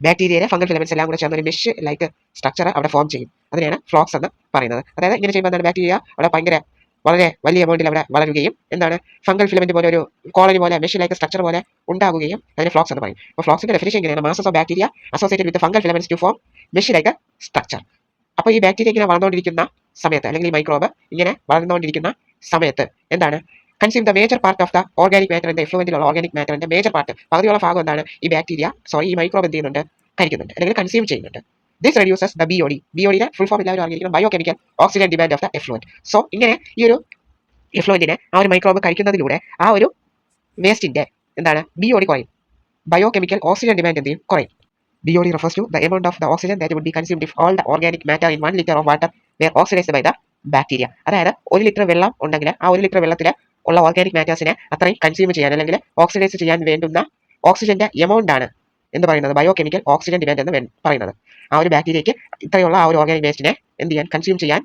ബാക്ടീരിയയിലെ ഫംഗൽ ഫിലമെന്റ്സ് എല്ലാം കൂടെ ചേർന്ന് ഒരു മെഷ് ലൈക്ക് സ്ട്രക്ചർ അവിടെ ഫോം ചെയ്യും. അതിനെയാണ് ഫ്ലോക്സ് എന്ന് പറയുന്നത്. അതായത് ഇങ്ങനെ ചെയ്യുമ്പോൾ എന്താണ്, ബാക്ടീരിയ അവിടെ വളരെ വലിയ എമൗണ്ടിൽ അവിടെ വളരുകയും എന്താണ്, ഫംഗൽ ഫിലമെന്റ് പോലെ ഒരു കോളനി പോലെ മെഷ് ലൈക്ക് സ്ട്രക്ചർ പോലെ ഉണ്ടാകുകയും അതിന് ഫ്ലോക്സ് എന്ന് പറയും. അപ്പോൾ ഫ്ലോക്സിന്റെ ഡെഫിനിഷൻ ഇങ്ങനെയാണ്, masses of bacteria associated with fungal filaments to form mesh like structure. അപ്പോൾ ഈ ബാക്ടീരിയ ഇങ്ങനെ വളർന്നുകൊണ്ടിരിക്കുന്ന സമയത്ത് അല്ലെങ്കിൽ ഈ മൈക്രോബ് ഇങ്ങനെ വളർന്നുകൊണ്ടിരിക്കുന്ന സമയത്ത് എന്താണ്, consume the major part of the organic മാറ്ററിന്റെ എഫ്ലുവന്റിലുള്ള ഓർഗാനിക് മാറ്ററിന്റെ മേജർ പാർട്ട്, പകുതിയോളം ഭാഗം എന്താണ്, ഈ ബാക്ടീരിയ ഈ മൈക്രോബ് എന്ത് ചെയ്യുന്നുണ്ട്, കഴിക്കുന്നുണ്ട് അല്ലെങ്കിൽ കൺസ്യൂം ചെയ്യുന്നുണ്ട്. This reduces the BOD. BOD full form എല്ലാവരും അറിഞ്ഞിരിക്കണം, biochemical oxygen demand of the effluent. So ഇങ്ങനെ ഈ ഒരു എഫ്ലുവന്റിനെ ആ ഒരു മൈക്രോബ് കഴിക്കുന്നതിലൂടെ ആ ഒരു വേസ്റ്റിന്റെ എന്താണ്, BOD കുറയും. ബയോകെമിക്കൽ ഓക്സിജൻ ഡിമാൻഡ് എന്ത് ചെയ്യും, കുറയും. BOD refers to the amount of the oxygen that would be consumed if all the organic matter in 1 liter of water were oxidized by the bacteria. അതായത് 1 litre വെള്ളം ഉണ്ടെങ്കിൽ ആ 1 litre വെള്ളത്തിൽ ഉള്ള organic മാറ്റേഴ്സിനെ അത്രയും കൺസ്യൂം ചെയ്യാൻ അല്ലെങ്കിൽ ഓക്സിഡൈസ് ചെയ്യാൻ വേണ്ടുന്ന ഓക്സിജന്റെ എമൗണ്ട് ആണ് എന്ന് പറയുന്നത് ബയോകെമിക്കൽ ഓക്സിജൻ ഡിമാൻഡ് എന്ന് പറയുന്നത്. ആ ഒരു ബാക്ടീരിയയ്ക്ക് ഇത്രയുള്ള ആ ഒരു ഓർഗാനിക് വേസ്റ്റിനെ എന്ത് ചെയ്യാൻ, കൺസ്യൂം ചെയ്യാൻ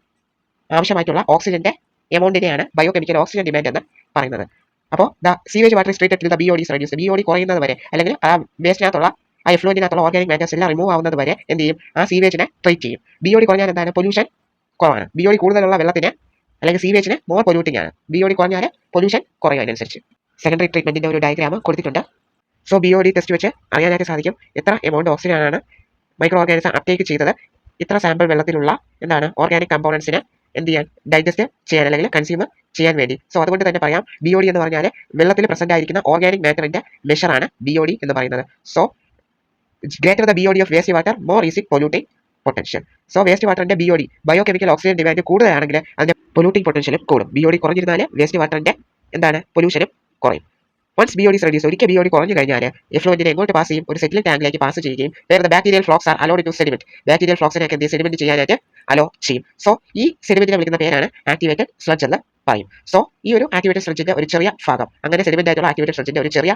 ആവശ്യമായിട്ടുള്ള ഓക്സിജന്റെ എമൗണ്ടിനെയാണ് ബയോകെമിക്കൽ ഓക്സിജൻ ഡിമാൻഡ് എന്ന് പറയുന്നത്. അപ്പോൾ the sewage water is treated till the BOD is reduced. BOD കുറയുന്നത് വരെ അല്ലെങ്കിൽ ആ വേസ്റ്റിനകത്തുള്ള ആ എഫ്ലുവന്റിനകത്തുള്ള ഓർഗാനിക് മാറ്റേഴ്സ് എല്ലാം റിമൂവ് ആവുന്നത് വരെ എന്ത് ചെയ്യും, ആ സീവേജിനെ ട്രീറ്റ് ചെയ്യും. BOD കുറഞ്ഞാൽ എന്താണ്, പൊല്യൂഷൻ കുറവാണ്. BOD കൂടുതലുള്ള വെള്ളത്തിന് അല്ലെങ്കിൽ സീവേജിന് മോർ പൊല്യൂട്ടിംഗ് ആണ്. BOD കുറഞ്ഞാൽ പൊല്യൂഷൻ കുറയും. അതിനനുസരിച്ച് സെക്കൻഡറി ട്രീറ്റ്മെന്റിന്റെ ഒരു ഡയഗ്രാം കൊടുത്തിട്ടുണ്ട്. സോ BOD ടെസ്റ്റ് വെച്ച് അറിയാനായിട്ട് സാധിക്കും എത്ര എമൗണ്ട് ഓക്സിജൻ ആണ് മൈക്രോ ഓർഗാനിസം അപ്ടേക്ക് ചെയ്തത്, ഇത്ര സാമ്പിൾ വെള്ളത്തിലുള്ള എന്താണ് ഓർഗാനിക് കമ്പോണൻസിനെ എന്ത് ചെയ്യാൻ, ഡൈജസ്റ്റ് ചെയ്യാൻ അല്ലെങ്കിൽ കൺസ്യൂം ചെയ്യാൻ വേണ്ടി. സോ അതുകൊണ്ട് തന്നെ പറയാം BOD എന്ന് പറഞ്ഞാൽ വെള്ളത്തിൽ പ്രസന്റ് ആയിരിക്കുന്ന ഓർഗാനിക് മാറ്ററിന്റെ മെഷറാണ് BOD എന്ന് പറയുന്നത്. So greater the BOD of waste water more is it polluting potential. So waste വാട്ടറിന്റെ BOD ബയോകെമിക്കൽ ഓക്സിജൻ ഡിമാൻഡ് കൂടുതലാണെങ്കിൽ അതിന്റെ പൊല്യൂട്ടിംഗ് പൊട്ടൻഷ്യലും കൂടും. BOD കുറഞ്ഞിരുന്നാൽ വേസ്റ്റ് വാട്ടറിന്റെ എന്താണ്, പൊല്യൂഷനും കുറയും. Once B O D reduce ഒരിക്കൽ ബി ഒ ഡി കുറഞ്ഞു കഴിഞ്ഞാൽ എഫ്ലുവന്റിനെ എങ്ങോട്ട് പാസ് ചെയ്യും? ഒരു സെറ്റിലിംഗ് ടാങ്കിലേക്ക് പാസ് ചെയ്യുകയും വേറെ bacterial flocs are allowed to sediment. Bacterial ഫ്ലോക്സിനെയൊക്കെ എന്ത് സെഡിമെന്റ് ചെയ്യാനായിട്ട് അലോ ചെയ്യും. സോ ഈ സെഡിമെന്റിനെ വിളിക്കുന്ന പേരാണ് ആക്ടിവേറ്റഡ് സ്ലഡ്ജ് എന്ന് പറയും. സോ ഈ ഒരു ആക്ടിവേറ്റഡ് സ്ലഡ്ജിന്റെ ഒരു ചെറിയ ഭാഗം, അങ്ങനെ സെഡിമെന്റ് ആയിട്ടുള്ള ആക്ടിവേറ്റഡ് സ്ലഡ്ജിന്റെ ഒരു ചെറിയ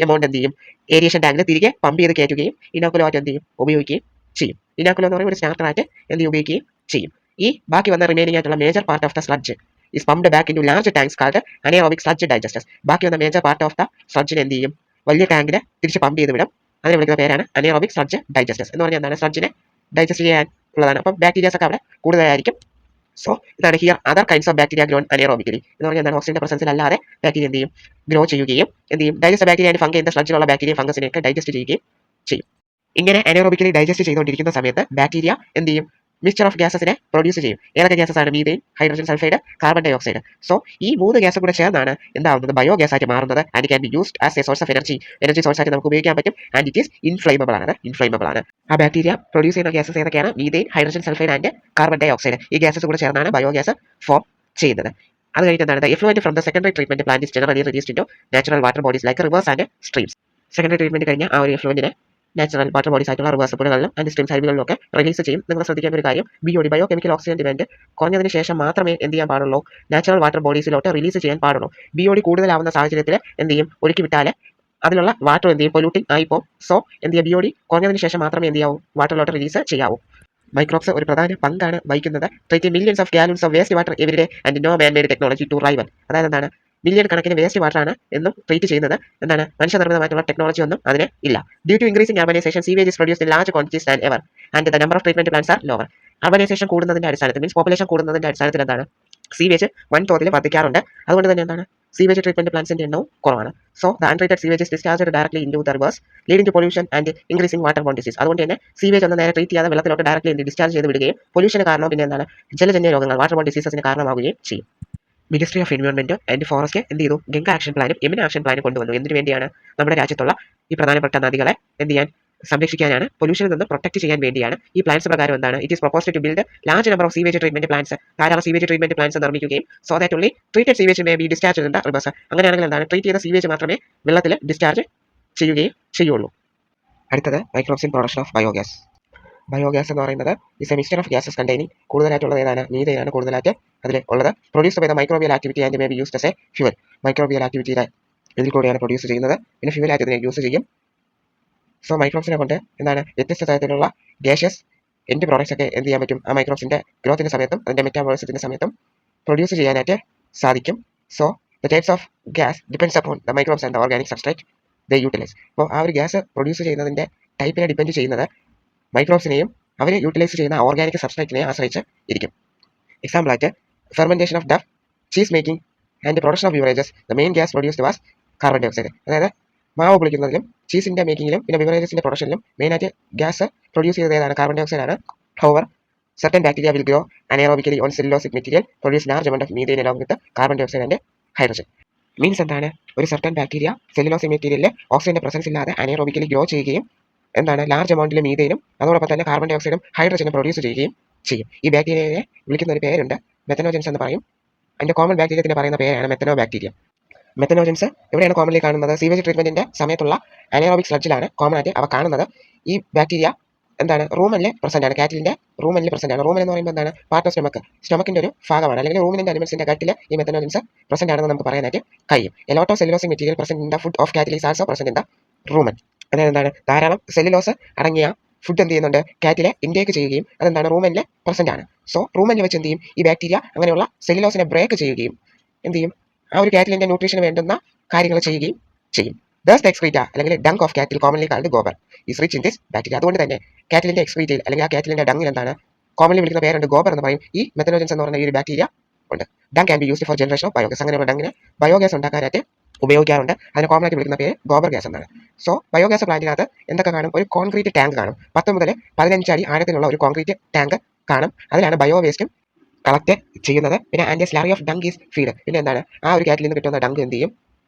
എമൗണ്ട് എന്ത് ചെയ്യും? ഏരിയേഷൻ ടാങ്കിൽ തിരികെ പമ്പ് ചെയ്ത് കയറ്റുകയും ഇനോക്കുലമായിട്ട് എന്ത് ചെയ്യും? ഉപയോഗിക്കുകയും ചെയ്യും. ഇനോക്കുലം എന്ന് പറയുന്ന ഒരു സ്റ്റാർട്ടറായിട്ട് എന്ത് ഉപയോഗിക്കുകയും ചെയ്യും. ഈ ബാക്കി വന്ന റിമൈനിങ് ആയിട്ടുള്ള major part of the sludge is pumped back into large tanks called anaerobic sludge digesters. ബാക്കി വന്ന മേജർ പാർട്ട് ഓഫ് ദ സ്ലഡ്ജിനെ എന്ത് ചെയ്യും? വലിയ ടാങ്കിനെ തിരിച്ച് പമ്പ് ചെയ്ത് വിടും. അതിനെ വിളിക്കുന്ന പേരാണ് അനേറോബിക് സ്ലഡ്ജ് ഡൈജസ്റ്റേഴ്സ്. എന്ന് പറഞ്ഞാൽ എന്താണ്? സ്ലഡ്ജിനെ ഡൈജസ്റ്റ് ചെയ്യാൻ ഉള്ളതാണ്. അപ്പം ബാക്ടീരിയാസ് ഒക്കെ അവിടെ കൂടുതലായിരിക്കും. സോ ഇതാണ് here other kinds of bacteria grown anaerobically. എന്ന് പറഞ്ഞാൽ എന്താണ്? ഓക്സിജന്റെ പ്രസൻസിൽ അല്ലാതെ ബാക്ടീരിയ എന്ത് ചെയ്യും? ഗ്രോ ചെയ്യുകയും എന്ത് ചെയ്യും? ഡൈജസ്റ്റ് ബാക്ടീരിയ ആൻഡ് ഫംഗി എന്ന സ്ലഡ്ജിലുള്ള ബാക്ടീരിയ ഫംഗസിനെയൊക്കെ ഡൈജസ്റ്റ് ചെയ്യുകയും ചെയ്യും. ഇങ്ങനെ അനേറോബിക്കലി ഡൈജസ്റ്റ് ചെയ്തുകൊണ്ടിരിക്കുന്ന സമയത്ത് ബാക്ടീരിയ എന്ത് ചെയ്യും? മിക്സ്ചർ ഓഫ് ഗ്യാസസിനെ പ്രൊഡ്യൂസ് ചെയ്യും. ഏതൊക്കെ ഗ്യാസസ് ആണ്? Methane, hydrogen sulphide, carbon dioxide. So ഈ 3 ഗ്യാസും കൂടെ ചേർന്നാണ് എന്താവുന്നത്? ബയോഗ്യാസ് ആയിട്ട് മാറുന്നത്. And can be used as a source of energy source ആയിട്ട് നമുക്ക് ഉപയോഗിക്കാൻ പറ്റും. ആൻഡ് ഇറ്റ് ഈസ് ഇൻഫ്ലൈമബിൾ ആണ്. ആ ബാക്ടീരിയ പ്രൊഡ്യൂസ് ചെയ്യുന്ന ഗ്യാസസ് ഏതൊക്കെയാണ്? Methane, hydrogen sulphide and carbon dioxide. ഈ ഗ്യാസസ് കൂടെ ചേർന്നാണ് ബയോഗ്യാസ് ഫോം ചെയ്യുന്നത്. അത് കഴിഞ്ഞിട്ട് എന്താണ്? Effluent from the secondary treatment plant is generally released into natural water bodies like rivers and streams. Secondary treatment കഴിഞ്ഞ ആ ഒരു എഫ്ലുവന്റിനെ നാച്ചുറൽ വാട്ടർ ബോഡീസ് ആയിട്ടുള്ള റിവേഴ്സ് പുഴകളിലും ആൻഡ് സ്ട്രീംസ് അരുവികളിലും ഒക്കെ റിലീസ് ചെയ്യും. നിങ്ങൾ ശ്രദ്ധിക്കേണ്ട ഒരു കാര്യം, BOD bio chemical oxygen demand കുറഞ്ഞതിന് ശേഷം മാത്രമേ എന്ത് ചെയ്യാൻ പാടുള്ളൂ? നാച്ചുറൽ വാട്ടർ ബോഡീസിലോട്ട് റിലീസ് ചെയ്യാൻ പാടുള്ളൂ. BOD കൂടുതലാവുന്ന സാഹചര്യത്തിൽ എന്ത് ചെയ്യും? ഒഴുക്കി വിട്ടാൽ അതിലുള്ള വാട്ടർ എന്ത് ചെയ്യും? പൊല്യൂട്ടിംഗ് ആയിപ്പോവും. സോ എന്ത് ചെയ്യുക? BOD കുറഞ്ഞതിന് ശേഷം മാത്രമേ എന്ത് ചെയ്യാവൂ? വാട്ടറിലോട്ട് റിലീസ് ചെയ്യാവൂ. മൈക്രോബ്സ് ഒരു പ്രധാന പങ്കാണ് വഹിക്കുന്നത്. Treat millions of gallons of waste water every day and no man made technology to rival. അതായത് എന്താണ്? മില്യൺ കണക്കിന് വേസ്റ്റ് വാട്ടറാണ് എന്നും ട്രീറ്റ് ചെയ്യുന്നത്. എന്താണ്? മനുഷ്യനിർമ്മിതമായിട്ടുള്ള ടെക്നോളജി ഒന്നും അതിന് ഇല്ല. Due to increasing urbanisation sewage is produced in large quantities and ever and the number of treatment plants are lower. Urbanisation കൂടുന്നതിന്റെ അടിസ്ഥാനത്തിൽ മീൻസ് പോപ്പുലേഷൻ കൂടുന്നതിന്റെ അടിസ്ഥാനത്തിൽ എന്താണ്? സീവേജ് വൻതോതിൽ വർദ്ധിക്കാറുണ്ട്. അതുകൊണ്ട് തന്നെ എന്താണ്? സീവേജ് ട്രീറ്റ്മെന്റ് പ്ലാന്റ്സിന്റെ എണ്ണവും കുറവാണ്. So the untreated sewage is discharged directly into the rivers leading to pollution and increasing water borne disease. അതുകൊണ്ട് തന്നെ സീവേജ് ഒന്ന് നേരെ ട്രീറ്റ് ചെയ്യാതെ വെള്ളത്തിലോട്ട് ഡയറക്ട്ലി ഡിസ്ചാർജ് ചെയ്ത് വിടുകയും പൊല്യൂഷന് കാരണം പിന്നെ എന്താണ്? ജലജന്യ രോഗങ്ങൾ വാട്ടർ ബോൺ ഡിസീസസിന് കാരണമാവുകയും ചെയ്യും. Ministry of environment and forest എന്ത് ചെയ്തു? ഗംഗ ആക്ഷൻ പ്ലാനും യമന ആക്ഷൻ പ്ലാനും കൊണ്ടുവന്നു. എന്തിനു വേണ്ടിയാണ്? നമ്മുടെ രാജ്യത്തുള്ള ഈ പ്രധാനപ്പെട്ട നദികളെ എന്ത് ചെയ്യാൻ? സംരക്ഷിക്കാനാണ്. പൊല്യൂഷനിൽ നിന്ന് പ്രൊട്ടക്ട് ചെയ്യാൻ വേണ്ടിയാണ്. ഈ പ്ലാൻസ് പ്രകാരം എന്താണ്? It is proposed to build large number of sewage treatment plants. ധാരാളം സീവേജ് ട്രീറ്റ്മെന്റ് പ്ലാന്റ്സ് നിർമ്മിക്കുകയും so that only treated sewage may be discharge in the rivers. അങ്ങനെയാണെങ്കിൽ എന്താണ്? ട്രീറ്റ് ചെയ്ത സീവേജ് മാത്രമേ വെള്ളത്തിൽ ഡിസ്ചാർജ് ചെയ്യുകയുള്ളൂ. അടുത്തത് microbes in production of biogas. Biogas എന്ന് പറയുന്നത് is a mixture of gases containing. കൂടുതലായിട്ടുള്ളത് ഏതാണ്? മീഥെയിനാണ് കൂടുതലായിട്ട് അതിൽ ഉള്ളത്. പ്രൊഡ്യൂസ് ചെയ്ത microbial activity and may be used as a fuel. Microbial ആക്ടിവിറ്റിയുടെ ഇതിൽ കൂടെയാണ് പ്രൊഡ്യൂസ് ചെയ്യുന്നത്. പിന്നെ ഫ്യൂവലായിട്ട് ഇതിനെ യൂസ് ചെയ്യും. സോ മൈക്രോബ്സിനെ കൊണ്ട് എന്താണ്? വ്യത്യസ്ത തരത്തിലുള്ള ഗ്യാഷ്യസ് എൻഡ് പ്രോഡക്ട്സ് ഒക്കെ എന്ത് ചെയ്യാൻ പറ്റും? ആ മൈക്രോബ്സിന്റെ ഗ്രോത്തിന്റെ സമയത്തും അതിന്റെ മെറ്റാബോളിസത്തിന്റെ സമയത്തും പ്രൊഡ്യൂസ് ചെയ്യാനായിട്ട് സാധിക്കും. So the types of gas depends upon the microbes and the organic substrate the utilise. അപ്പോൾ ആ ഒരു ഗ്യാസ് പ്രൊഡ്യൂസ് ചെയ്യുന്നതിന്റെ ടൈപ്പിനെ ഡിപ്പെൻഡ് ചെയ്യുന്നത് മൈക്രോബ്സിനെയും അവർ യൂട്ടിലൈസ് ചെയ്യുന്ന ഓർഗാനിക് സബ്സ്ട്രേറ്റിനെ ആശ്രയിച്ച് ഇരിക്കും. എക്സാമ്പിളായിട്ട് fermentation of dough, cheese making and production of beverages the main gas produced was carbon dioxide. അതായത് മാവ് പൊളിക്കുന്നതിലും ചീസിന്റെ മേക്കിങ്ങിലും പിന്നെ ബിവറേജസിന്റെ പ്രൊഡക്ഷനിലും മെയിനായിട്ട് ഗ്യാസ് പ്രൊഡ്യൂസ് ചെയ്തത് ഏതാണ്? കാർബൺ ഡൈ ഓക്സൈഡ് ആണ്. However certain bacteria will grow anaerobically on cellulosic material, produce large amount of methane along with the carbon dioxide and hydrogen. Means എന്താണ്? ഒരു certain bacteria cellulosic മെറ്റീരിയലിൽ ഓക്സിജന്റെ പ്രസൻസ് ഇല്ലാതെ അനേറോബിക്കലി grow ചെയ്യുകയും എന്താണ്? ലാർജ് എമൗണ്ടിൽ മീഥെയിനും അതോടൊപ്പം തന്നെ കാർബൺ ഡൈ ഓക്സൈഡും ഹൈഡ്രജനും പ്രൊഡ്യൂസ് ചെയ്യുകയും ചെയ്യും. ഈ ബാക്ടീരിയയെ വിളിക്കുന്ന ഒരു പേരുണ്ട്, മെത്തനോജൻസ് എന്ന് പറയും. അതിന്റെ കോമൺ ബാക്ടീരിയത്തിന് പറയുന്ന പേരാണ് മെത്തനോ ബാക്ടീരിയ. മെത്തനോജൻസ് എവിടെയാണ് കോമൺലി കാണുന്നത്? സീവേജ് ട്രീറ്റ്മെന്റിന്റെ സമയത്തുള്ള അനേറോബിക് സ്ലഡ്ജിലാണ് കോമൺ ആയിട്ട് അവ കാണുന്നത്. ഈ ബാക്ടീരിയ എന്താണ്? റൂമനിൽ പ്രസന്റ് ആണ്. കാറ്റിലിന്റെ റൂമനിൽ പ്രസന്റ് ആണ്. റൂമൻ എന്ന് പറയുമ്പോൾ എന്താണ്? പാർട്ട് ഓഫ് സ്റ്റൊമക്കിന്റെ ഒരു ഭാഗമാണ്. അല്ലെങ്കിൽ റൂമിനിന്റെ അനിമൽസിന്റെ ഗട്ടിൽ ഈ മെത്തനോജൻസ് പ്രസന്റ് ആണെന്ന് നമുക്ക് പറയാനായിട്ട് കഴിയും. A lot of cellulosic material present in the food of കാറ്റിൽ is also present in the rumen. അതായത് എന്താണ്? ധാരാളം സെല്ലുലോസ് അടങ്ങിയ ഫുഡ് എന്ത് ചെയ്യുന്നുണ്ട്? കാറ്റിലെ ഇൻടേക്ക് ചെയ്യുകയും അതെന്താണ്? റൂമനിൽ പ്രസന്റ് ആണ്. സോ റൂമനിൽ വെച്ച് എന്ത് ചെയ്യും? ഈ ബാക്ടീരിയ അങ്ങനെയുള്ള സെല്ലുലോസിനെ ബ്രേക്ക് ചെയ്യുകയും എന്ത് ചെയ്യും? ആ ഒരു കാറ്റിലിന്റെ ന്യൂട്രീഷന് വേണ്ടുന്ന കാര്യങ്ങൾ ചെയ്യുകയും ചെയ്യും. ദസ് ദ എക്സ്ക്രീറ്റ അല്ലെങ്കിൽ dung of cattle commonly called gobar is rich in this bacteria. അതുകൊണ്ട് തന്നെ കാറ്റിലിന്റെ എക്സ്ക്രീറ്റയിൽ അല്ലെങ്കിൽ ആ കാറ്റിലിന്റെ ഡങ്ങിൽ എന്താണ്? കോമൺലി വിളിക്കുന്ന പേരുണ്ട് ഗോബർ എന്ന് പറയും. ഈ മെത്തനോജൻസ് എന്ന് പറയുന്ന ഈ ഒരു ബാക്ടീരിയ ഉണ്ട്. Dung can be used for generation of biogas. അങ്ങനെയുള്ള ഡങ്ങിനെ ബയോഗ്യാസ് ഉണ്ടാക്കാനായിട്ട് ഉപയോഗിക്കാറുണ്ട്. അതിന് കോമൺ ആയിട്ട് വിളിക്കുന്ന പേര് ഗോബർ ഗ്യാസ് എന്നാണ്. സോ ബയോഗ്യാസ് പ്ലാന്റിനകത്ത് എന്തൊക്കെ കാണും? ഒരു കോൺക്രീറ്റ് ടാങ്ക് കാണും. 10 മുതൽ 15 അടി ആഴത്തിലുള്ള ഒരു കോൺക്രീറ്റ് ടാങ്ക് കാണും. അതിലാണ് ബയോ വേസ്റ്റും കളക്ട് ചെയ്യുന്നത്. പിന്നെ and slurry of dung is feed. പിന്നെ എന്താണ്? ആ ഒരു കാറ്റിൽ നിന്ന് കിട്ടുന്ന ഡങ്ക് എന്ത് ചെയ്യും?